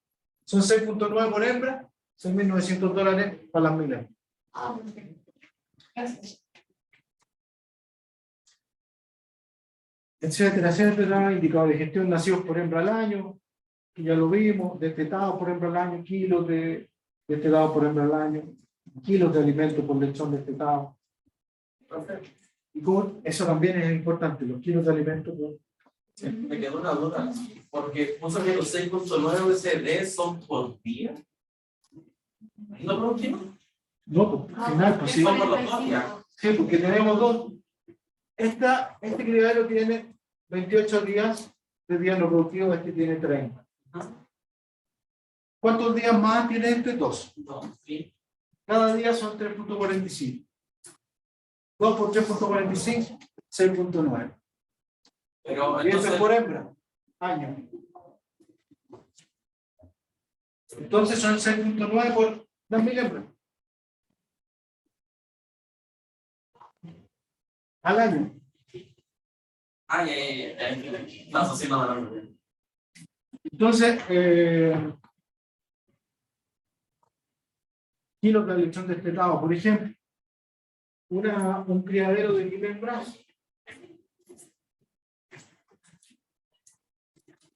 Son 6.9 por hembra, $6.900 para las 1000 hembras. Ah, perfecto. Gracias. Etcétera, etcétera. Indicadores de gestión nacidos por hembra al año, que ya lo vimos, destetados por hembra al año, kilos de destetado por hembra al año, kilos de alimento por lechón destetado. Y eso también es importante, los kilos de alimento por... Me quedó una duda, porque puso que los 6.9 USD son por día. ¿No por un kilo? No, al final, pues sí. Son por los 2 días. Sí, porque tenemos dos. Este criadero tiene 28 días de día no productivo, este tiene 30. ¿Cuántos días más tiene este? 2. No, sí. Cada día son 3.45. 2 por 3.45, 6.9. Pero Y esto es entonces, por hembra, año. Entonces son 6.9 por 2.000 hembras. Al año. no, eso sí no. Entonces, kilos de lechón destetado, por ejemplo, un criadero de 1.000 hembras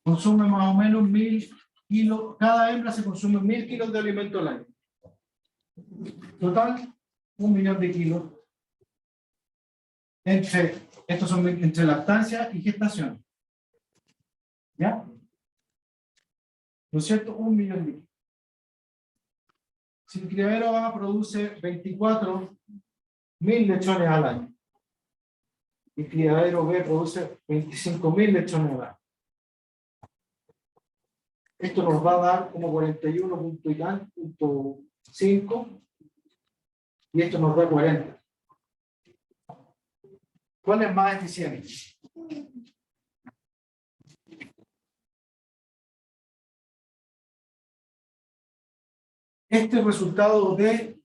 consume más o menos 1.000 kilos, cada hembra se consume 1.000 kilos de alimento al año. Total, 1 millón de kilos. Estos son entre lactancia y gestación. ¿Ya? ¿No es cierto? 1 millón de kilos. Si el criadero A produce 24.000 lechones al año, y el criadero B produce 25.000 lechones al año, esto nos va a dar como 41.5 y esto nos da 40. ¿Cuál es más eficiente? Este es el resultado de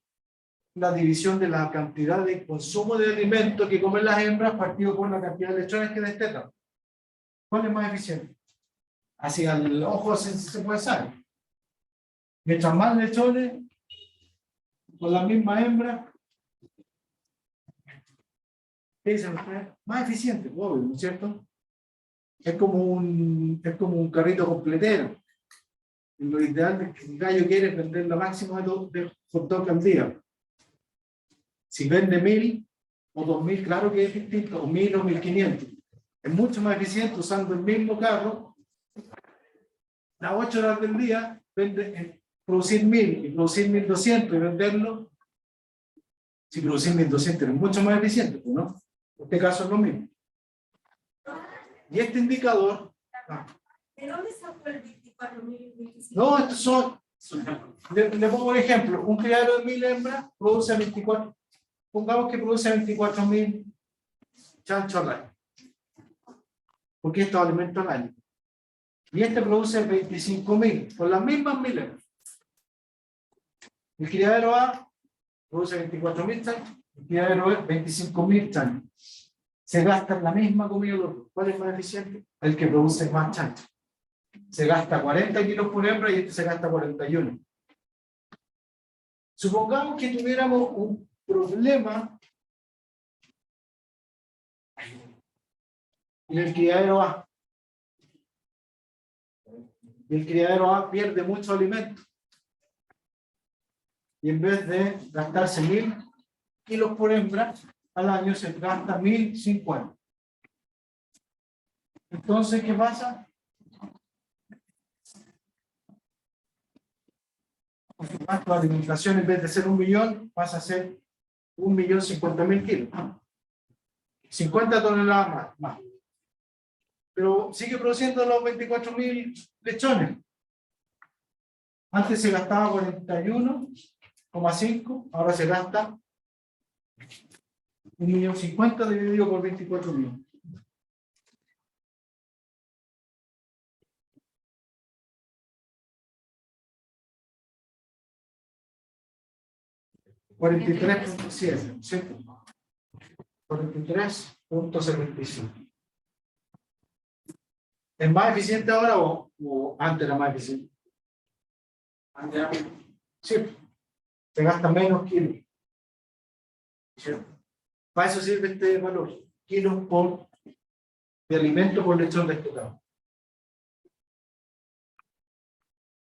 la división de la cantidad de consumo de alimento que comen las hembras partido por la cantidad de lechones que destetan. ¿Cuál es más eficiente? Así al ojo se puede saber. Mientras más lechones, con la misma hembra, ¿qué dicen ustedes? Más eficiente, obvio, ¿no es cierto? Es como un carrito completero. Y lo ideal es que el gallo quiere vender lo máximo de hot dog al día. Si vende 1.000 o 2.000, claro que es distinto, o 1.000 o 1.500. Es mucho más eficiente usando el mismo carro, las 8 horas del día, producir 1.000 y producir 1.200 y venderlo. Si producir 1.200 es mucho más eficiente, ¿no? En este caso es lo mismo. Y este indicador... ¿De dónde sacó el 24.000? No, estos son... Le pongo un ejemplo. Un criadero de 1.000 hembras produce 24... Pongamos que produce 24.000 chanchos al año. Porque esto alimenta al año. Y este produce 25.000, con las mismas 1.000 hembras. El criadero A produce 24.000 chanchos, el criadero B 25.000 chanchos. Se gasta la misma comida los dos. ¿Cuál es más eficiente? El que produce más chanchos. Se gasta 40 kilos por hembra y este se gasta 41. Supongamos que tuviéramos un problema en el criadero A. Y el criadero A pierde mucho alimento. Y en vez de gastarse 1.000 kilos por hembra, al año se gasta 1.050. Entonces, ¿qué pasa? La alimentación, en vez de ser 1 millón, pasa a ser 1.050.000 kilos. 50 toneladas más. Pero sigue produciendo los 24.000 lechones. Antes se gastaba 41,5, ahora se gasta 1.050.000 dividido por 24.000. $43.7, ¿cierto? 43.75. ¿Es más eficiente ahora o antes era más eficiente? Antes era Sí, se gasta menos kilos. ¿Cierto? Para eso sirve este valor, kilos de alimento por lechón despetado.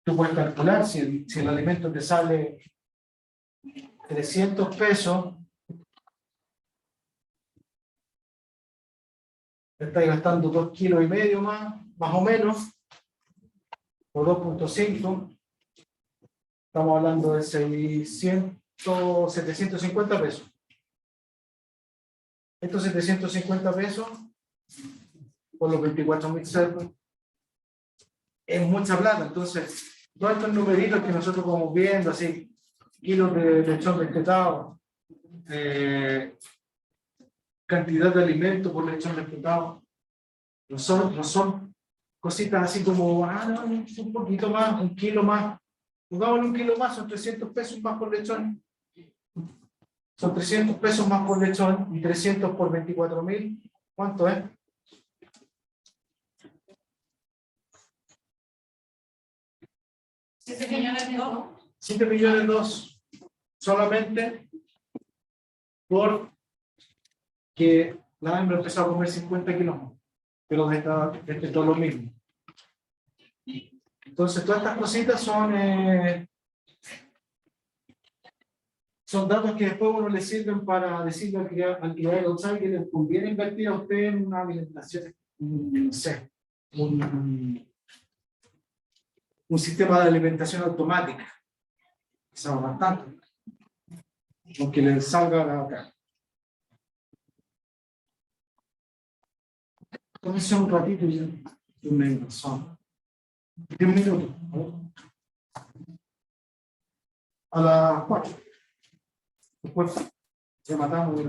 Tú puedes calcular si el alimento te sale 300 pesos, estás gastando 2,5 kilos más o menos, o 2,5. Estamos hablando de 750 pesos. Estos 750 pesos, por los 24.000 cerdos, es mucha plata. Entonces, todos estos numeritos que nosotros vamos viendo, así, kilos de lechón despetado, cantidad de alimento por lechón despetado, no son cositas así como, no, un poquito más, 1 kilo más. Pongámosle 1 kilo más, son 300 pesos más por lechón. Son 300 pesos más por lechón y 300 por 24.000. ¿Cuánto es? 7 millones 2. Solamente porque la hembra empezó a comer 50 kilos más. Pero de todo lo mismo. Entonces, todas estas cositas son datos que después uno le sirven para decirle al criadero que les conviene invertir a usted en una alimentación, no sé, un sistema de alimentación automática. Eso es bastante. Aunque les salga acá. Tómense un ratito y son 10 minutos. A las 4. Después rematamos.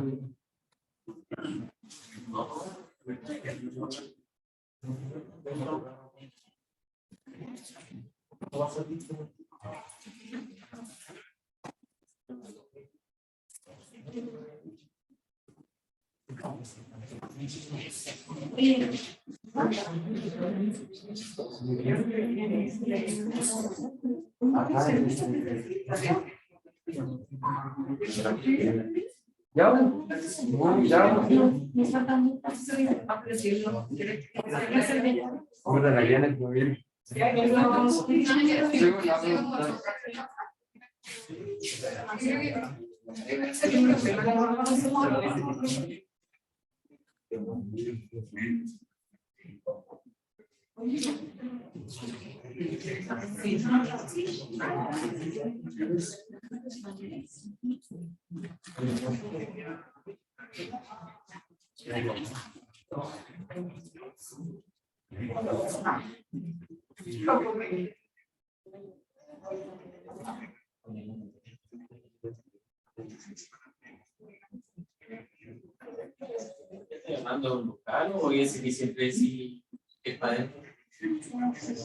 ¿Llamando a un local o ese que siempre sí es para adentro?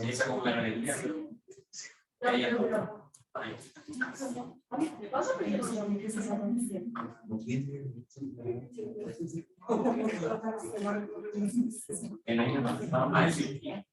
Esa como la galería. El año pasado más de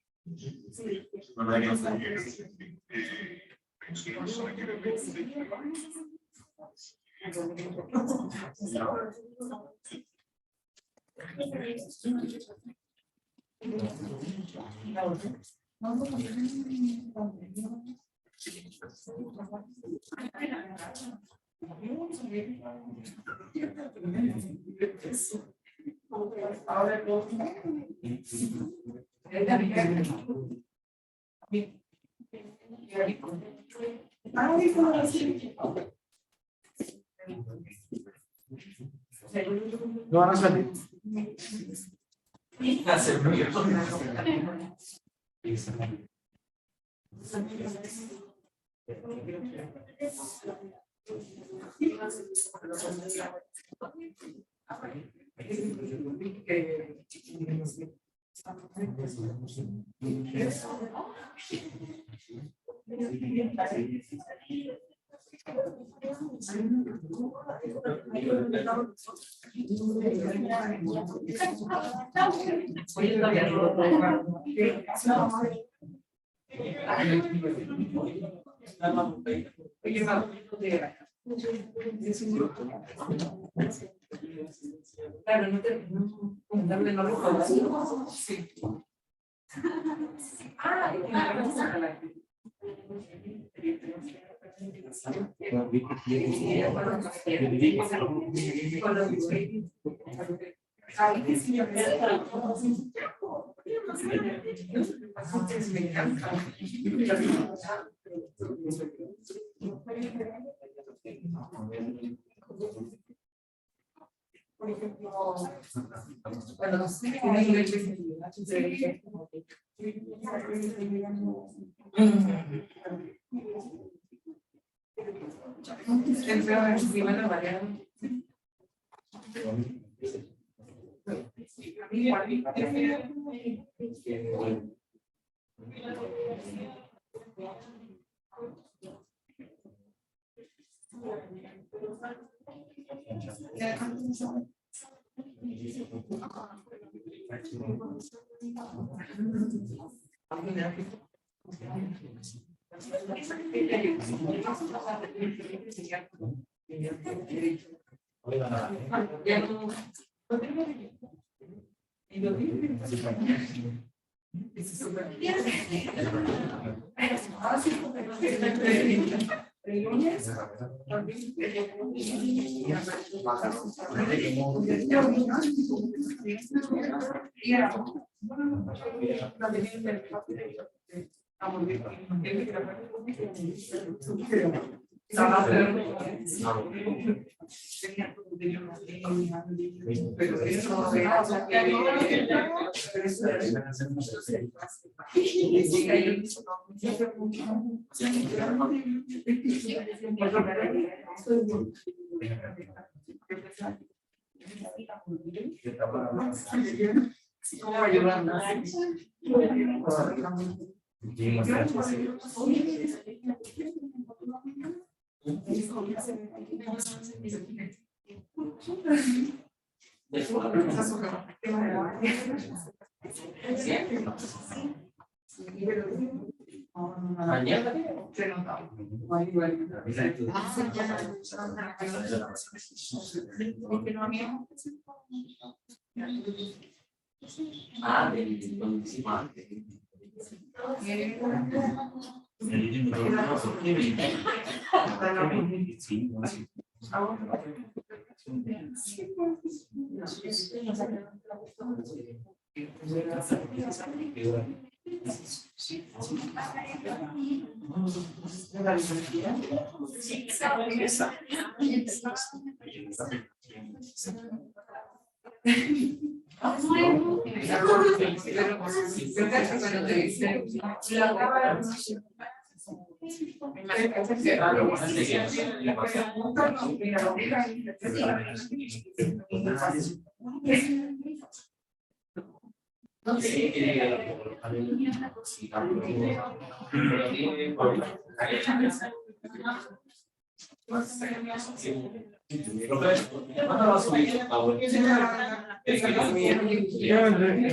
No van a salir. Hace frío. Claro, no te darle no recuerdo. Sí. Ah, por ejemplo, bueno,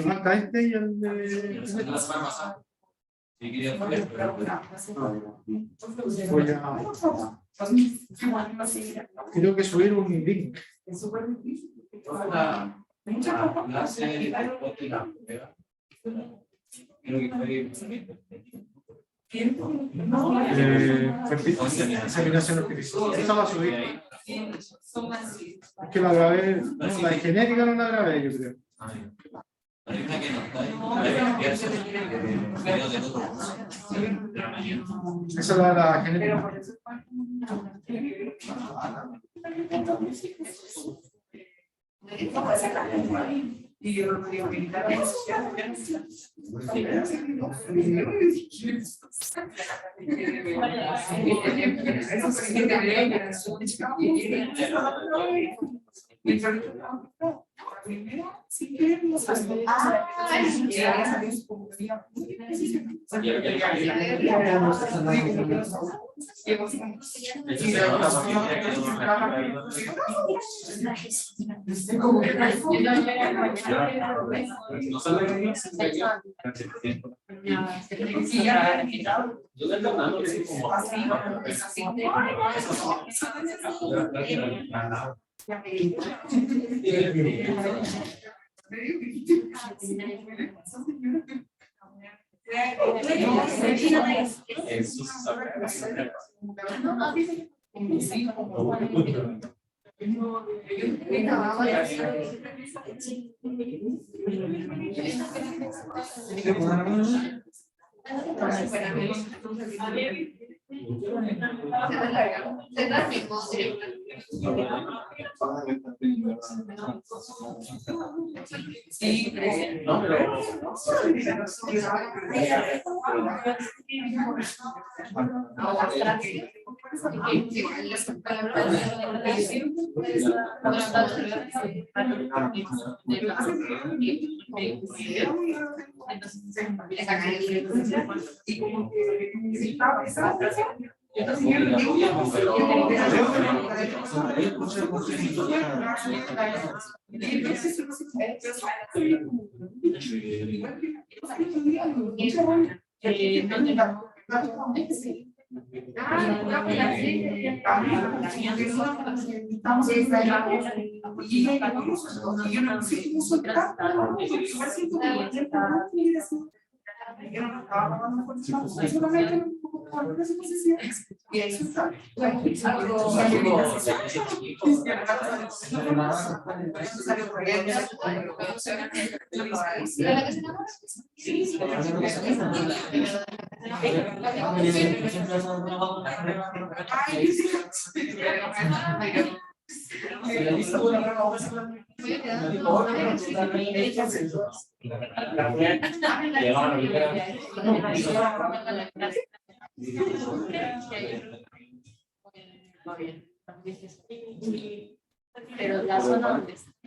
Falta este y el de... Voy a... Creo que subir un link. Examinación artificial. Esta va a subir. Es que la grabé, no, la de genérica no la grabé, yo creo. Esa es la genérica. Y yo no digo militar. primera, sí que nos Pero la zona donde está.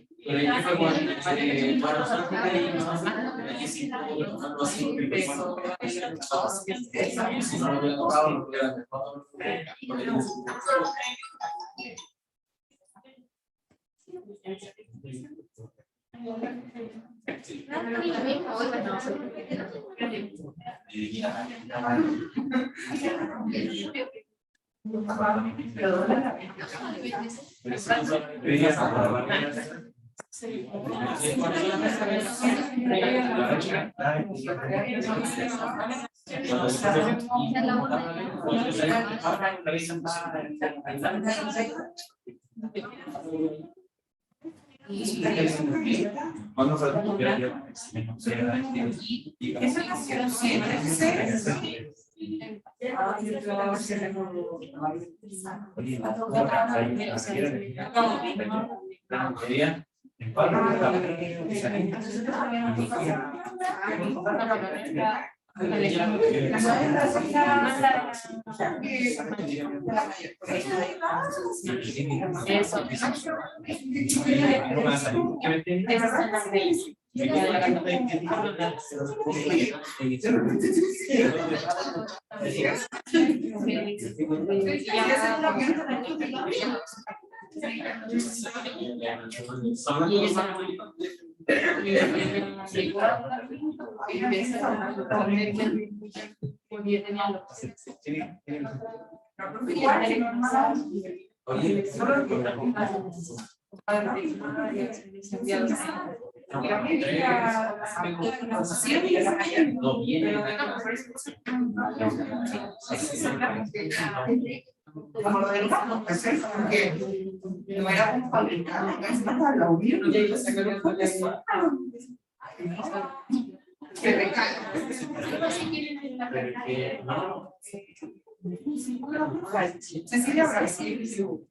Cecilia Brasil.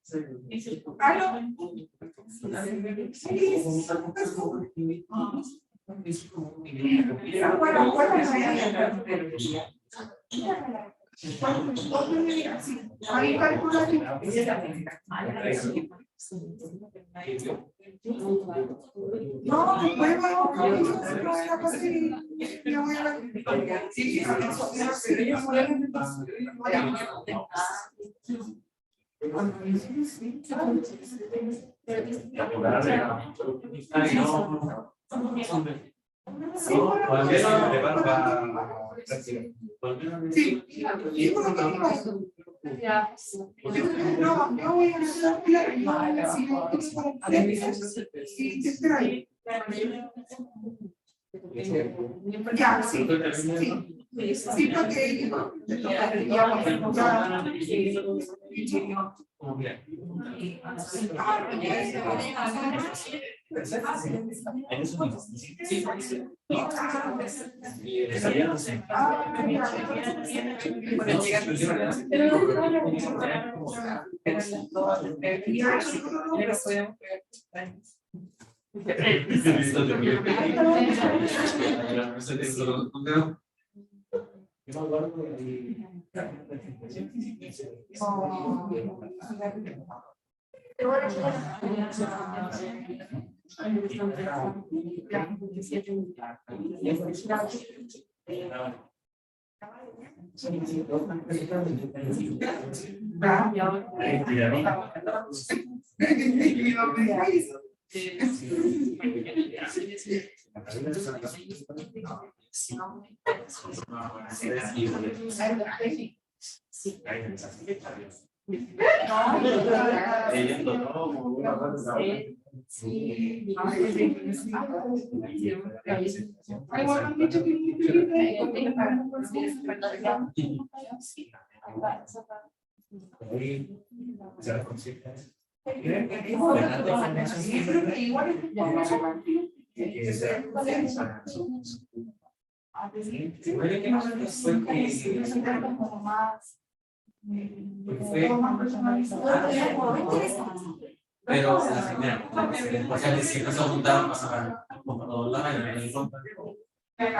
Pero la primera, porque si no se juntaban pasaban como todos lados en el fondo. Pero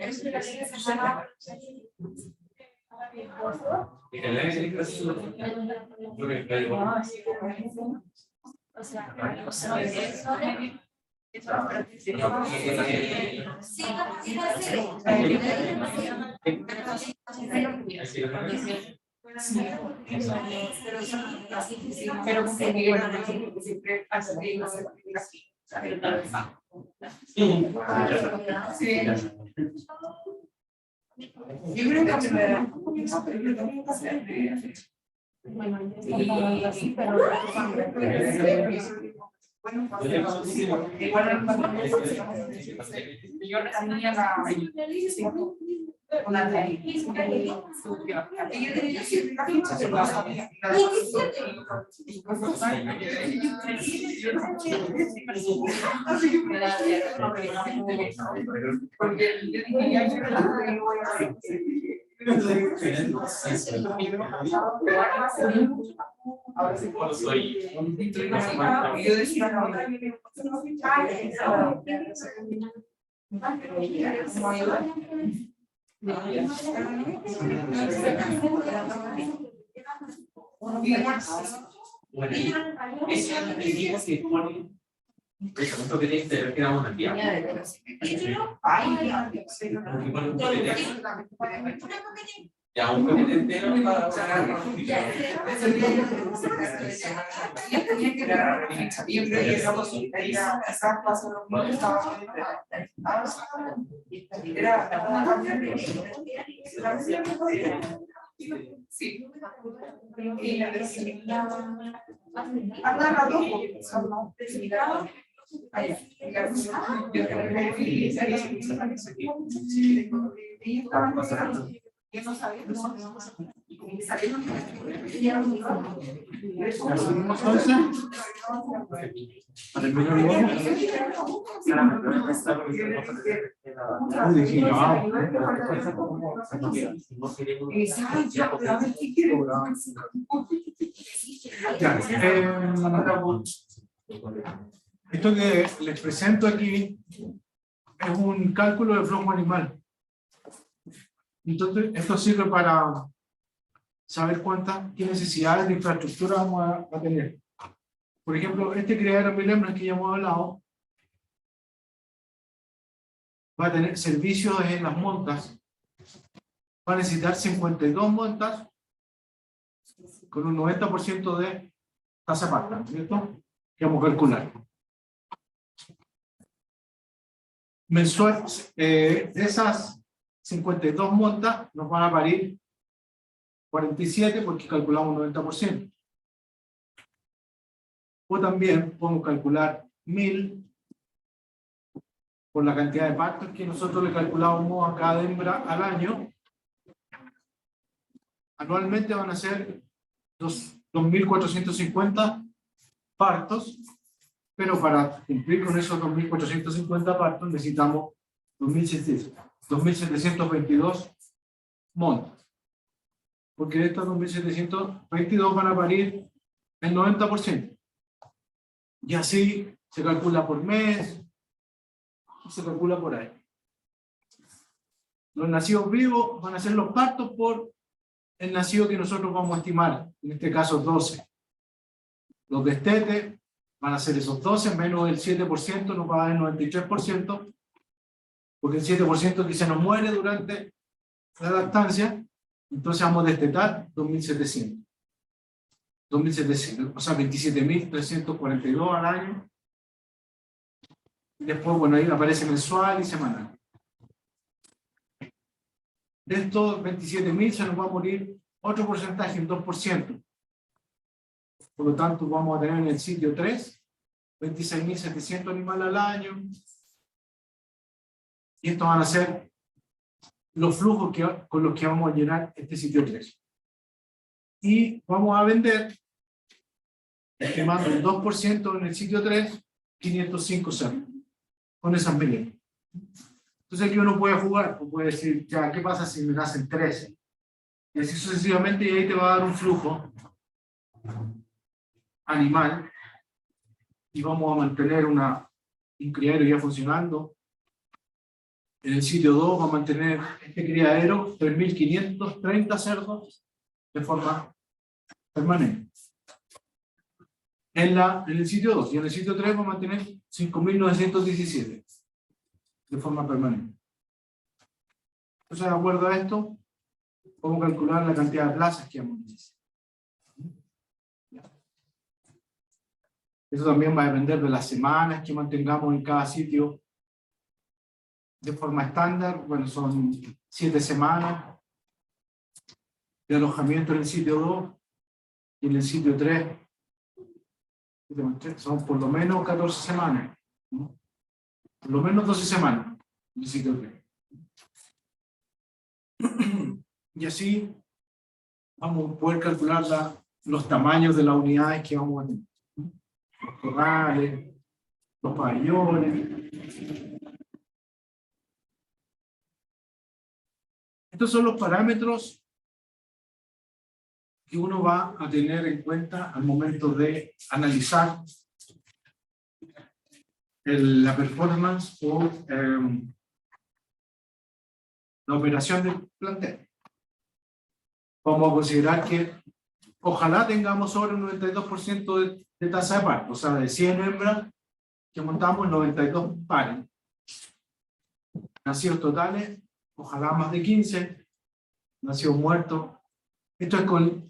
siempre hace que yo creo que ahora sí puedo soy. Yo decía Bueno, ese dijimos que ponen esto que tiene que ver que era una tía. Ya un paquete entero para sí. Esto que les presento aquí es un cálculo de flujo animal. Entonces, esto sirve para saber qué necesidades de infraestructura vamos a tener. Por ejemplo, este criadero millennial que ya hemos hablado, va a tener servicios en las montas, va a necesitar 52 montas con un 90% de tasa pacta, ¿cierto? Que vamos a calcular. Mensual, de esas 52 montas nos van a parir 47 porque calculamos 90%. O también podemos calcular 1000 por la cantidad de partos que nosotros le calculamos a cada hembra al año. Anualmente van a ser 2.450 partos, pero para cumplir con esos 2.450 partos necesitamos 2.722 montas. Porque de estos 2.722 van a parir el 90%. Y así se calcula por mes, se calcula por ahí. Los nacidos vivos van a ser los partos por el nacido que nosotros vamos a estimar, en este caso 12. Los destetes van a ser esos 12 menos el 7%, nos va a dar el 93%, porque el 7% que se nos muere durante la lactancia, entonces vamos a destetar 2.700. 2.700, o sea, 27.342 al año. Después, bueno, ahí aparece mensual y semanal. De estos 27.000 se nos va a morir otro porcentaje, un 2%. Por lo tanto, vamos a tener en el sitio 3, 26.700 animales al año. Y estos van a ser los flujos con los que vamos a llenar este sitio 3. Y vamos a vender, estimando el 2% en el sitio 3, 505 cerdos, con esas medidas. Entonces aquí uno puede jugar, puede decir, ya, ¿qué pasa si me nacen 13? Y así sucesivamente, y ahí te va a dar un flujo animal, y vamos a mantener un criadero ya funcionando. En el sitio 2 vamos a mantener este criadero, 3.530 cerdos, de forma permanente. En el sitio 2, y en el sitio 3 vamos a mantener 5.917 de forma permanente. Entonces, de acuerdo a esto, podemos calcular la cantidad de plazas que vamos a necesitar. Eso también va a depender de las semanas que mantengamos en cada sitio de forma estándar. Bueno, son 7 semanas de alojamiento en el sitio 2 y en el sitio 3 son por lo menos 14 semanas, ¿no? Por lo menos 12 semanas en el sitio 3. Y así vamos a poder calcular los tamaños de las unidades que vamos a tener. Los corrales, los pabellones. Estos son los parámetros que uno va a tener en cuenta al momento de analizar la performance o la operación del plantel. Vamos a considerar que ojalá tengamos sobre un 92% de tasa de parto, o sea, de 100 hembras que montamos 92 pares. Nacidos totales, ojalá más de 15, nacidos muertos. Esto es con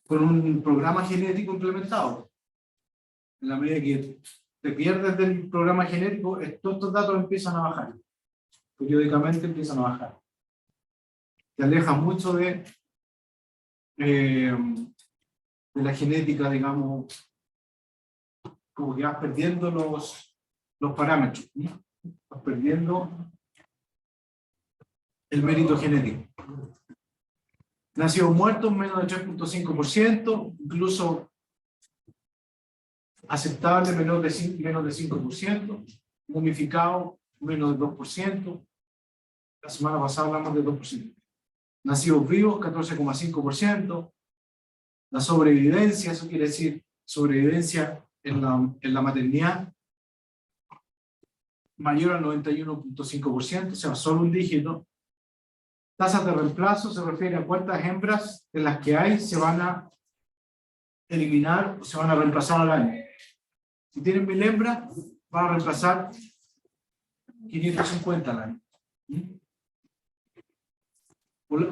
un programa genético implementado. En la medida que te pierdes del programa genético, todos estos datos empiezan a bajar. Periódicamente empiezan a bajar. Te aleja mucho de la genética, digamos, como que vas perdiendo los parámetros, ¿no? Vas perdiendo el mérito genético. Nacidos muertos, menos de 3.5%, incluso aceptable, menos de 5%, momificado, menos de 2%. La semana pasada hablamos de 2%. Nacidos vivos, 14.5%. La sobrevivencia, eso quiere decir sobrevivencia en la maternidad, mayor al 91.5%, o sea, solo un dígito. Tasas de reemplazo se refiere a cuántas hembras de las que hay se van a eliminar o se van a reemplazar al año. Si tienen 1000 hembras, van a reemplazar 550 al año.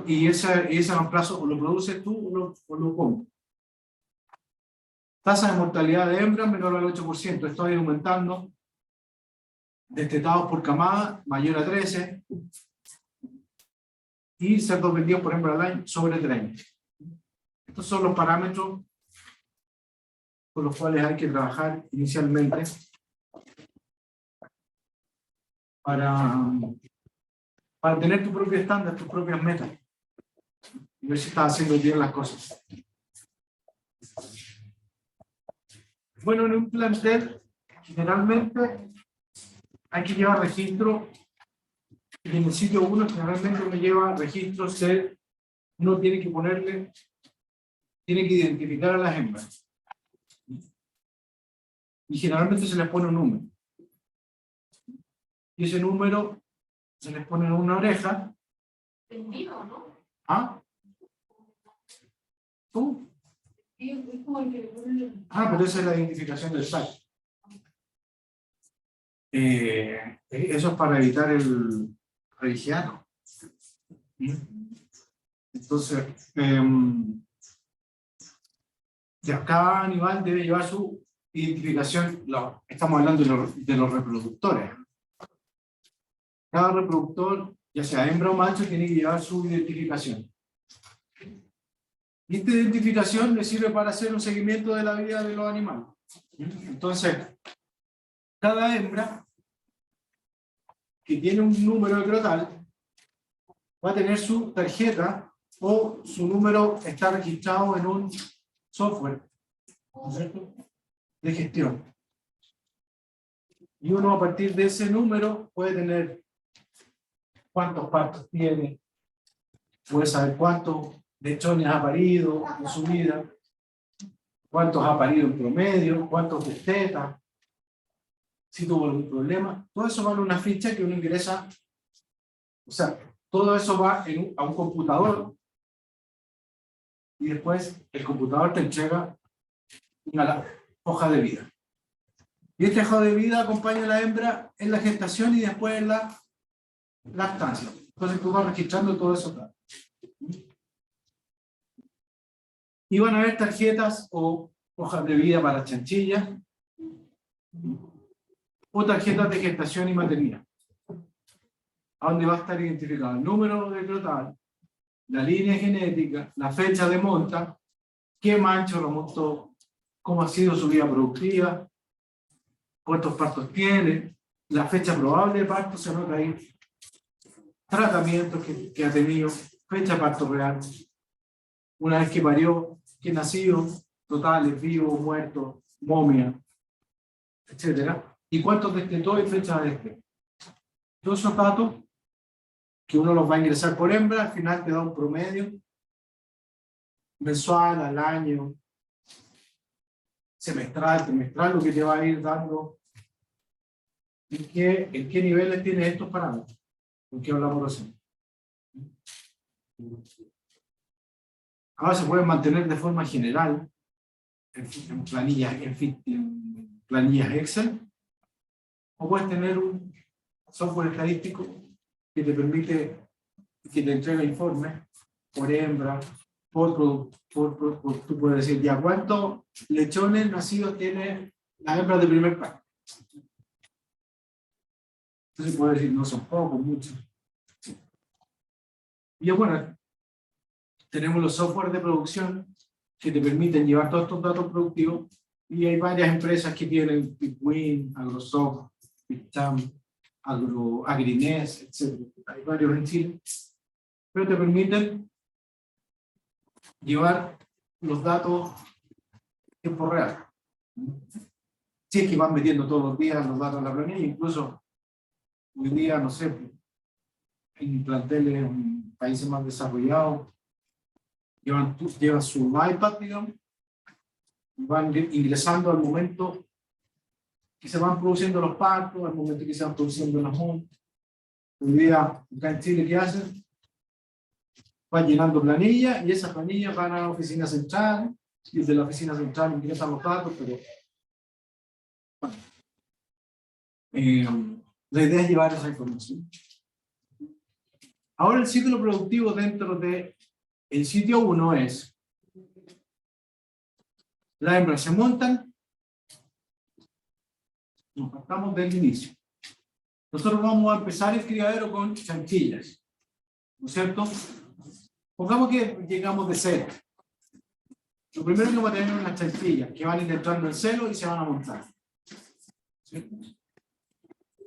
Y ese reemplazo o lo produces tú o lo compras. Tasa de mortalidad de hembras menor al 8%. Esto va aumentando. Destetados por camada mayor a 13. Y cerdos vendidos por hembra al año sobre 30. Estos son los parámetros con los cuales hay que trabajar inicialmente para tener tu propio estándar, tus propias metas y ver si estás haciendo bien las cosas. Bueno, en un plantel generalmente hay que llevar registro, y en el sitio 1 generalmente uno lleva registros de, uno tiene que ponerle, tiene que identificar a las hembras y generalmente se les pone un número y ese número se les pone en una oreja. Vendido, ¿no? ¿Ah? ¿Tú? Sí, es como el que le ponen. Ah, pero esa es la identificación del site. Eso es para evitar el religiano. Entonces, ya cada animal debe llevar su identificación. Estamos hablando de los reproductores. Cada reproductor, ya sea hembra o macho, tiene que llevar su identificación. Y esta identificación le sirve para hacer un seguimiento de la vida de los animales. Entonces, cada hembra que tiene un número de crotal va a tener su tarjeta o su número está registrado en un software, ¿no es cierto?, de gestión. Y uno a partir de ese número puede tener cuántos partos tiene, puede saber cuántos lechones ha parido en su vida, cuántos ha parido en promedio, cuántos destetan, si tuvo algún problema. Todo eso va en una ficha que uno ingresa, o sea, todo eso va a un computador y después el computador te entrega una hoja de vida. Y esta hoja de vida acompaña a la hembra en la gestación y después en la lactancia. Entonces tú vas registrando todo eso. Y van a haber tarjetas o hojas de vida para chanchillas o tarjetas de gestación y maternidad, a donde va a estar identificado el número de crotal, la línea genética, la fecha de monta, qué macho lo montó, cómo ha sido su vida productiva, cuántos partos tiene, la fecha probable de parto, se nota ahí, tratamientos que ha tenido, fecha de parto real, una vez que parió, que nació, totales, vivos, muertos, momia, etc. Y cuántos destetó y fecha de destete. Todos esos datos que uno los va a ingresar por hembra, al final te da un promedio mensual, al año, semestral, trimestral, lo que te va a ir dando en qué niveles tiene estos parámetros, con qué hablamos recién. Ahora se pueden mantener de forma general en planillas Excel, o puedes tener un software estadístico que te permite, que te entrega informes por hembra, tú puedes decir, ya, ¿cuántos lechones nacidos tiene la hembra de primer parto? Entonces puedes decir, no son pocos, muchos. Sí. Y bueno, tenemos los softwares de producción que te permiten llevar todos estos datos productivos, y hay varias empresas que tienen Pitwin, Agrosoft, Pitcham, Agrines, etc. Hay varios en Chile, pero te permiten llevar los datos en tiempo real. Si es que van metiendo todos los días los datos en la planilla, incluso hoy día, no sé, en planteles en países más desarrollados, llevan su iPad, digamos, y van ingresando al momento que se van produciendo los partos, al momento que se van produciendo las montas. Un día, acá en Chile, ¿qué hacen? Van llenando planillas y esas planillas van a la oficina central y desde la oficina central ingresan los datos, pero bueno, la idea es llevar esa información. Ahora el ciclo productivo dentro del sitio 1 es: las hembras se montan, nos partamos del inicio. Nosotros vamos a empezar el criadero con chanchillas, ¿no es cierto? Pongamos que llegamos de cero. Lo primero que vamos a tener es unas chanchillas que van a ir entrando en celo y se van a montar. ¿Sí?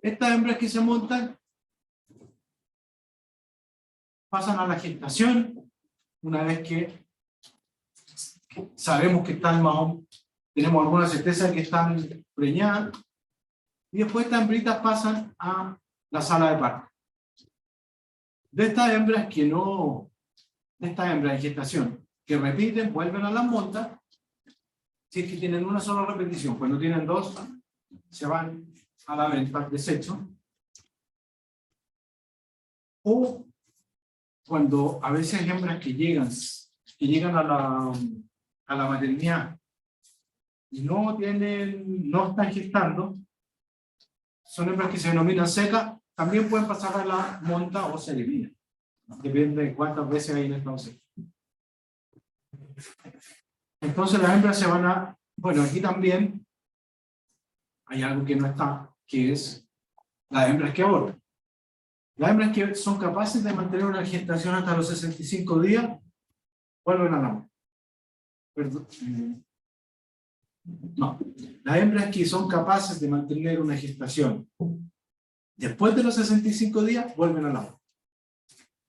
Estas hembras que se montan pasan a la gestación una vez que sabemos que están más o menos, tenemos alguna certeza de que están preñadas, y después estas hembritas pasan a la sala de parto. De estas hembras que no, de estas hembras de gestación que repiten, vuelven a las montas. Si es que tienen una sola repetición, cuando tienen dos, se van a la venta, al desecho. O cuando a veces hay hembras que llegan a la maternidad y no están gestando, son hembras que se denominan secas, también pueden pasar a la monta o se eliminan. Depende de cuántas veces hay en estado seco. Entonces las hembras se van a... Bueno, aquí también hay algo que no está, que es las hembras que abortan. Las hembras que son capaces de mantener una gestación hasta los 65 días, vuelven a la monta. Perdón. No, las hembras que son capaces de mantener una gestación después de los 65 días, vuelven a la monta.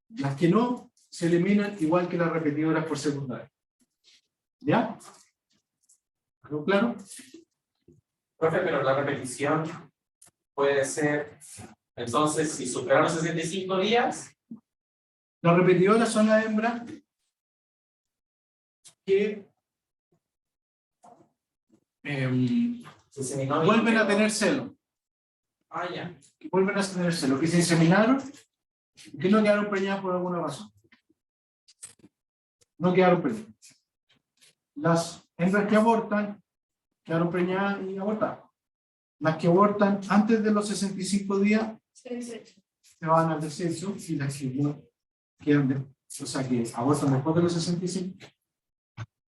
Las que no, se eliminan igual que las repetidoras por secundaria. ¿Ya? ¿Quedó claro? Profe, pero la repetición puede ser, entonces, si superan los 65 días. Las repetidoras son las hembras que vuelven a tener celo. Ah, ya. Que vuelven a tener celo, que se inseminaron y que no quedaron preñadas por alguna razón. No quedaron preñadas. Las hembras que abortan quedaron preñadas y abortaron. Las que abortan antes de los 65 días se van al desecho, y las que no quedan, o sea, que abortan después de los 65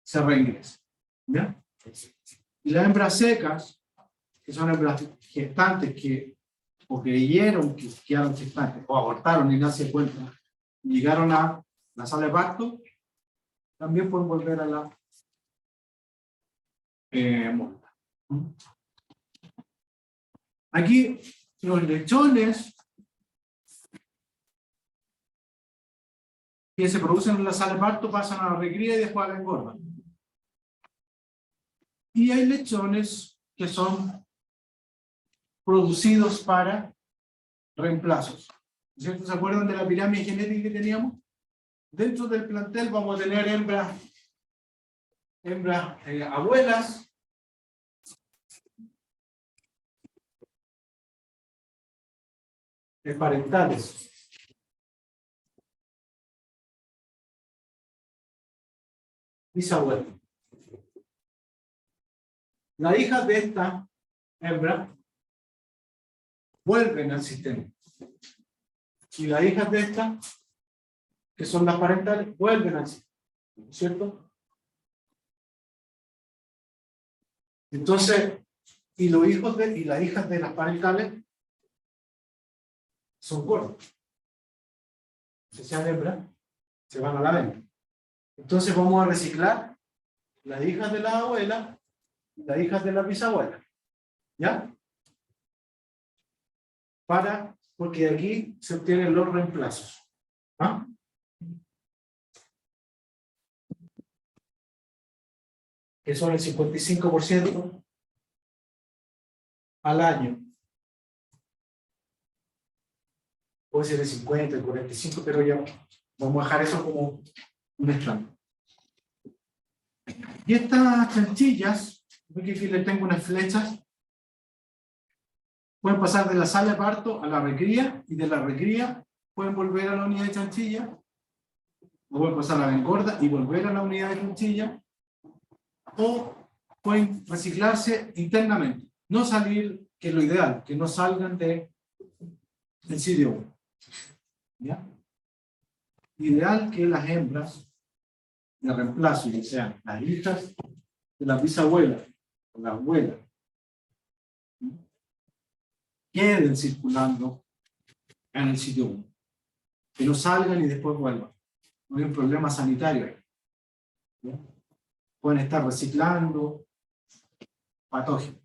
se reingresan. ¿Ya? Y las hembras secas, que son hembras gestantes que o creyeron que quedaron gestantes o abortaron y no se cuenta, llegaron a la sala de parto, también pueden volver a la monta. Aquí los lechones que se producen en la sala de parto pasan a la recría y después a la engorda. Y hay lechones que son producidos para reemplazos. ¿Cierto? ¿Se acuerdan de la pirámide genética que teníamos? Dentro del plantel vamos a tener hembras abuelas, parentales. Bisabuela. Las hijas de esta hembra vuelven al sistema. Y las hijas de esta, que son las parentales, vuelven al sistema. ¿Cierto? Entonces, y los hijos y las hijas de las parentales son gordos. Si sean hembras, se van a la venta. Entonces vamos a reciclar las hijas de la abuela y las hijas de la bisabuela. ¿Ya? Porque de aquí se obtienen los reemplazos. ¿Ah? Que son el 55% al año. Puede ser el 50, el 45, pero ya vamos a dejar eso como un estándar. Y estas chanchillas, ve que aquí les tengo unas flechas, pueden pasar de la sala de parto a la recría, y de la recría pueden volver a la unidad de chanchilla, o pueden pasar a la engorda y volver a la unidad de chanchilla, o pueden reciclarse internamente. No salir, que es lo ideal, que no salgan del sitio 1. ¿Ya? Ideal que las hembras de reemplazo, que sean las hijas de la bisabuela o la abuela, queden circulando en el sitio 1. Que no salgan y después vuelvan. No hay un problema sanitario ahí. ¿Ya? Pueden estar reciclando patógenos.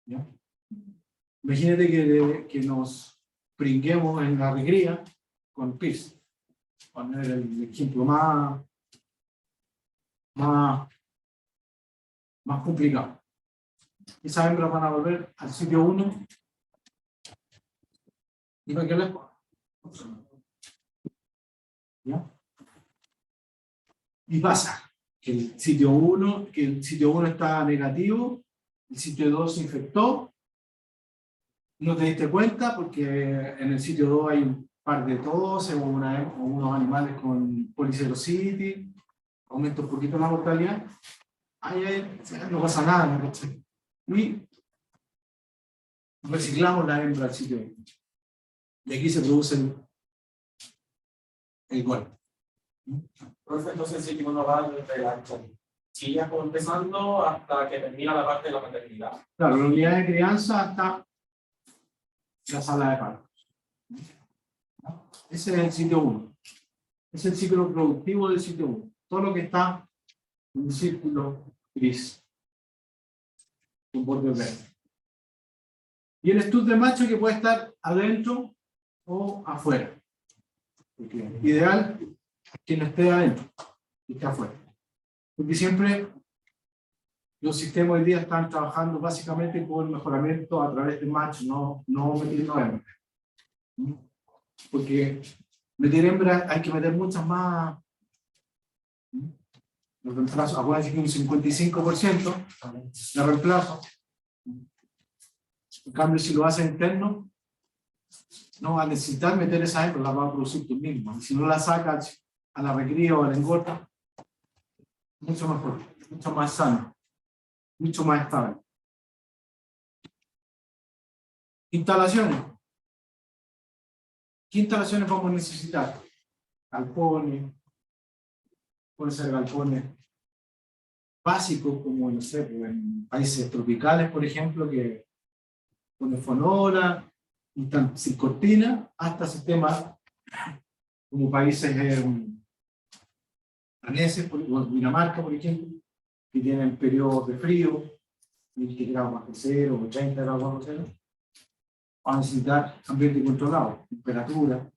¿Ya? Imagínate que nos pringuemos en la recría con PIRS. Poner el ejemplo más complicado. Esas hembras van a volver al sitio 1 y no hay que les ¿ya? Y pasa que el sitio 1 está negativo, el sitio 2 se infectó, no te diste cuenta porque en el sitio 2 hay un par de tos o unos animales con policerositis, aumenta un poquito la mortalidad, ahí no pasa nada, ¿no? Y reciclamos la hembra al sitio 1. Y aquí se produce el golpe. Profe, entonces sí que uno va desde la chanchilla como empezando hasta que termina la parte de la maternidad. Claro, la unidad de crianza hasta la sala de parto. Ese es el sitio 1. Es el ciclo productivo del sitio 1. Todo lo que está en un círculo gris, con borde verde. Y el estud de macho que puede estar adentro o afuera. Porque ideal que no esté adentro, que esté afuera. Porque siempre los sistemas hoy día están trabajando básicamente con mejoramiento a través de machos, no metiendo hembras. Porque meter hembras hay que meter muchas más. Los reemplazos, acuérdense que un 55% de reemplazo. En cambio, si lo haces interno, no va a necesitar meter esa hembra, la va a producir tú mismo. Y si no la sacas a la recría o a la engorda, mucho mejor, mucho más sano, mucho más estable. Instalaciones. ¿Qué instalaciones vamos a necesitar? Galpones, pueden ser galpones básicos, como no sé, en países tropicales, por ejemplo, que ponen fonola, están sin cortina, hasta sistemas como países daneses, o Dinamarca, por ejemplo, que tienen periodos de frío, 20 grados bajo cero, 80 grados bajo cero, van a necesitar ambiente controlado, temperatura.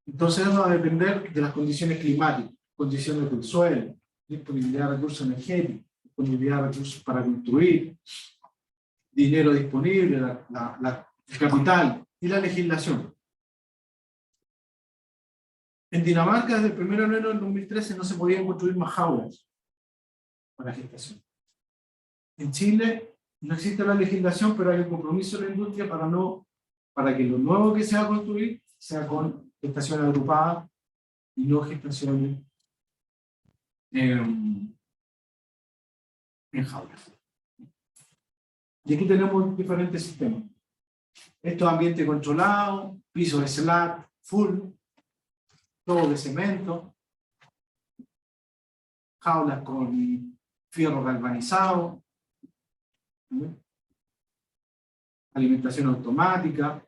Entonces eso va a depender de las condiciones climáticas, condiciones del suelo, disponibilidad de recursos energéticos, disponibilidad de recursos para construir, dinero disponible, el capital y la legislación. En Dinamarca, desde el 1 de enero del 2013 no se podían construir más jaulas para gestación. En Chile no existe la legislación, pero hay un compromiso de la industria para que lo nuevo que se va a construir sea con gestaciones agrupadas y no gestaciones en jaulas. Y aquí tenemos diferentes sistemas. Esto es ambiente controlado, piso de slab, full, todo de cemento, jaulas con fierro galvanizado, alimentación automática,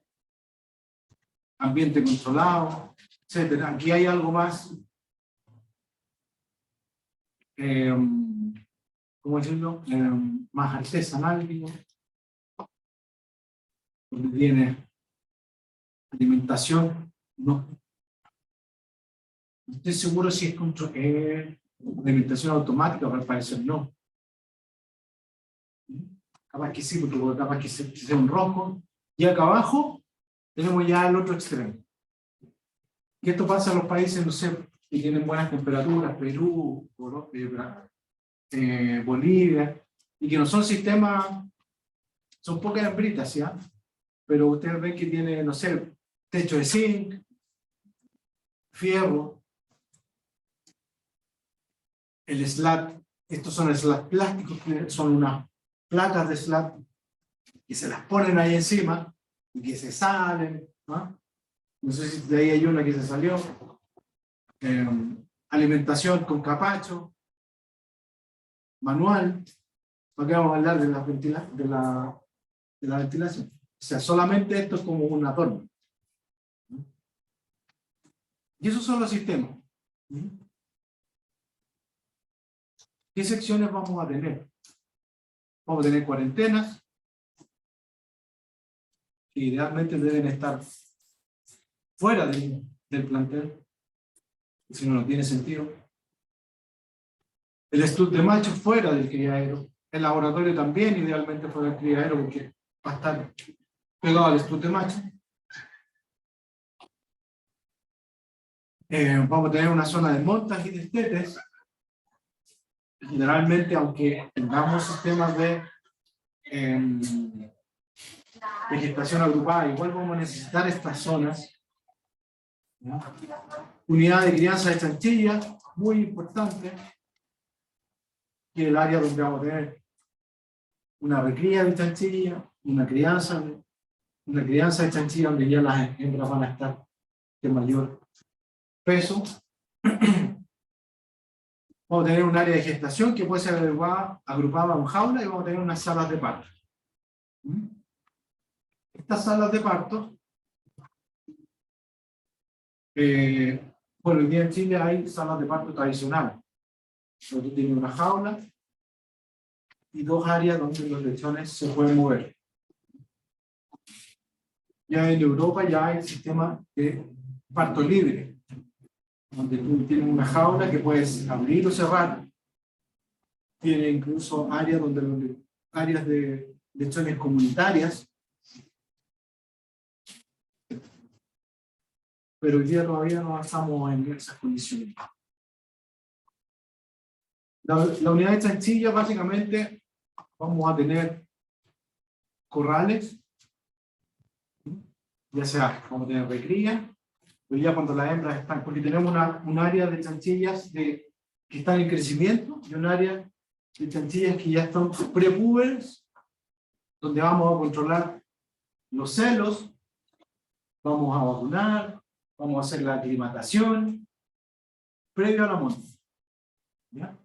ambiente controlado, etc. Aquí hay algo más, ¿cómo decirlo? Más artesanal, digo, donde tiene alimentación, no estoy seguro si es alimentación automática, pero al parecer no. Capaz que sí, porque capaz que sea un rojo. Y acá abajo tenemos ya el otro extremo. Y esto pasa en los países, no sé, que tienen buenas temperaturas, Perú, Bolivia, y que no son sistemas Son pocas hembritas, ¿ya? Pero ustedes ven que tiene, no sé, techo de zinc, fierro, el slat, estos son slats plásticos, que son unas placas de slat que se las ponen ahí encima y que se salen, ¿no? No sé si de ahí hay una que se salió. Alimentación con capacho, manual. ¿Para qué vamos a hablar de la ventilación? O sea, solamente esto es como un adorno. Y esos son los sistemas. ¿Qué secciones vamos a tener? Vamos a tener cuarentenas, que idealmente deben estar fuera del plantel, si no, no tiene sentido. El estudio de machos fuera del criadero. El laboratorio también idealmente fuera del criadero, porque va a estar pegado al estudio de machos. Vamos a tener una zona de montas y destetes. Generalmente, aunque tengamos sistemas de vegetación agrupada, igual vamos a necesitar estas zonas. ¿No? Unidad de crianza de chanchillas, muy importante, que es el área donde vamos a tener una recría de chanchilla, una crianza de chanchilla donde ya las hembras van a estar de mayor peso. Vamos a tener un área de gestación que puede ser agrupada en jaula y vamos a tener unas salas de parto. Estas salas de parto, bueno, hoy día en Chile hay salas de parto tradicionales. Donde tiene una jaula y dos áreas donde los lechones se pueden mover. Ya en Europa ya hay sistema de parto libre, donde tú tienes una jaula que puedes abrir o cerrar. Tiene incluso áreas áreas de lechones comunitarias. Pero hoy día todavía no estamos en esas condiciones. La unidad de chanchilla, básicamente, vamos a tener corrales, ya sea, vamos a tener recría, hoy día cuando las hembras están, porque tenemos un área de chanchillas que están en crecimiento y un área de chanchillas que ya están prepúberes, donde vamos a controlar los celos, vamos a vacunar, vamos a hacer la aclimatación previo a la monta. ¿Ya?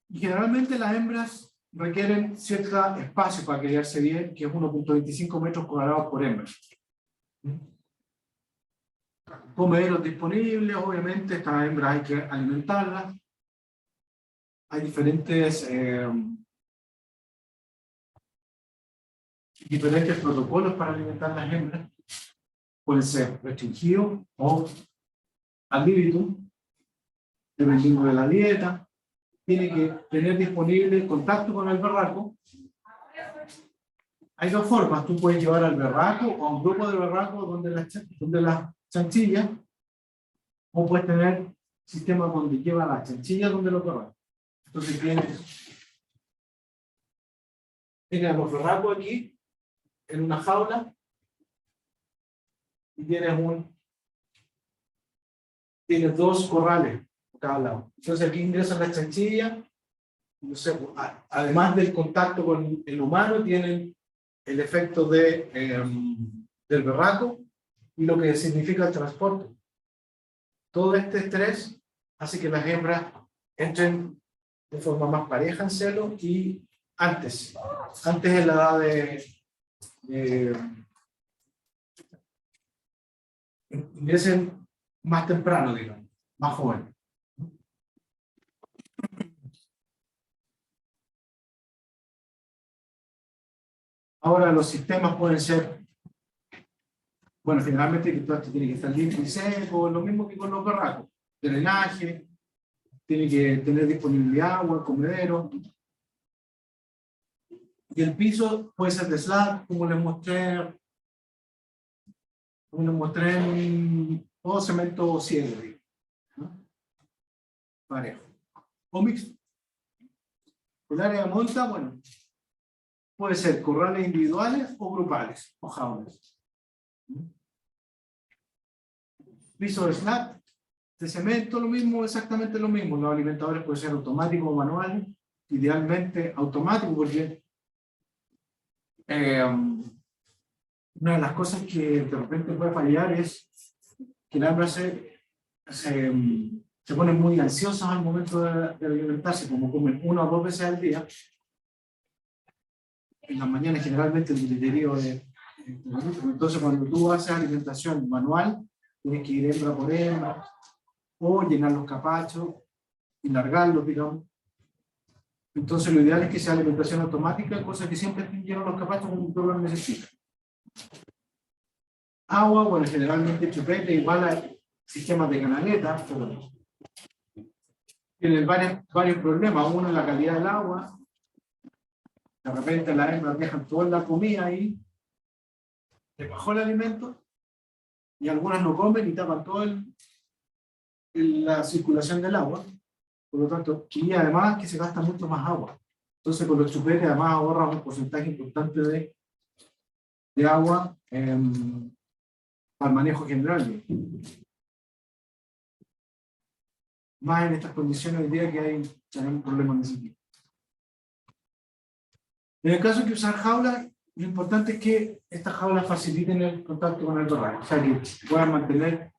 Y generalmente las hembras requieren cierto espacio para criarse bien, que es 1.25 metros cuadrados por hembra. Comederos disponibles, obviamente, estas hembras hay que alimentarlas. Hay diferentes protocolos para alimentar las hembras. Pueden ser restringidos o ad libitum, dependiendo de la dieta. Tiene que tener disponible contacto con el berraco. Hay dos formas, tú puedes llevar al berraco o a un grupo de berracos donde las chanchillas, o puedes tener sistemas donde lleva las chanchillas donde los berracos. Entonces tienes a los berracos aquí, en una jaula, y tienes dos corrales a cada lado. Entonces aquí ingresan las chanchillas, no sé, además del contacto con el humano, tienen el efecto del berraco y lo que significa el transporte. Todo este estrés hace que las hembras entren de forma más pareja en celo y antes en la edad ingresen más temprano, digamos, más joven. Ahora los sistemas pueden ser, bueno, generalmente todo esto tiene que estar limpio y seco, lo mismo que con los berracos, drenaje, tiene que tener disponibilidad de agua, comedero. Y el piso puede ser de slab, como les mostré en todo cemento ciego, ¿no? Parejo. O mixto. El área de monta, bueno, puede ser corrales individuales o grupales, o jaulas. Piso de slab, de cemento, lo mismo, exactamente lo mismo. Los alimentadores pueden ser automáticos o manuales, idealmente automáticos, porque una de las cosas que de repente puede fallar es que la hembra se ponen muy ansiosas al momento de alimentarse, como comen 1 o 2 veces al día. En las mañanas generalmente el griterío de... Entonces cuando tú haces alimentación manual, tienes que ir hembra por hembra, o llenar los capachos y largarlos, digamos. Entonces lo ideal es que sea alimentación automática, cosa que siempre llenan los capachos cuando tú lo necesitas. Agua, bueno, generalmente chupete, igual a sistemas de canaleta, pero tienen varios problemas. Uno es la calidad del agua. De repente las hembras dejan toda la comida ahí, debajo del alimento, y algunas no comen y tapan toda la circulación del agua. Por lo tanto, y además que se gasta mucho más agua. Entonces con los chupetes además ahorra un porcentaje importante de agua para el manejo general. Más en estas condiciones hoy día que tenemos problemas de ese tipo. En el caso de usar jaulas, lo importante es que estas jaulas faciliten el contacto con el corral, o sea que puedan mantener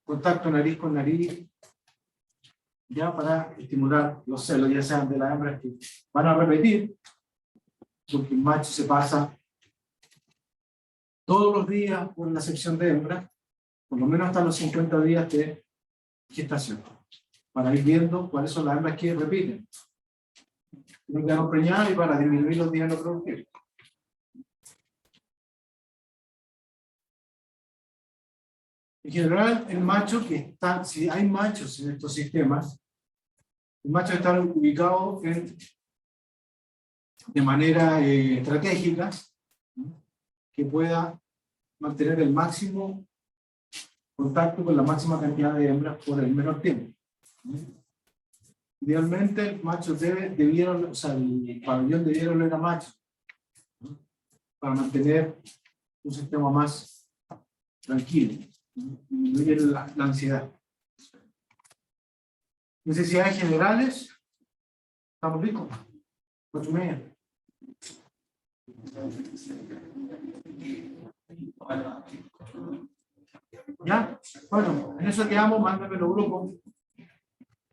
contacto nariz con nariz, ya para estimular los celos, ya sean de las hembras que van a repetir, porque el macho se pasa todos los días por la sección de hembras, por lo menos hasta los 50 días de gestación, para ir viendo cuáles son las hembras que repiten. No quedan preñadas y para disminuir los días no productivos. En general, el macho que está, si hay machos en estos sistemas, el macho está ubicado de manera estratégica, que pueda mantener el máximo contacto con la máxima cantidad de hembras por el menor tiempo. Idealmente, el macho o sea, el pabellón debiera oler a macho, ¿no? Para mantener un sistema más tranquilo, disminuir la ansiedad. Necesidades generales, estamos listos. 8:30. ¿Ya? Bueno, en eso quedamos, mándame los grupos.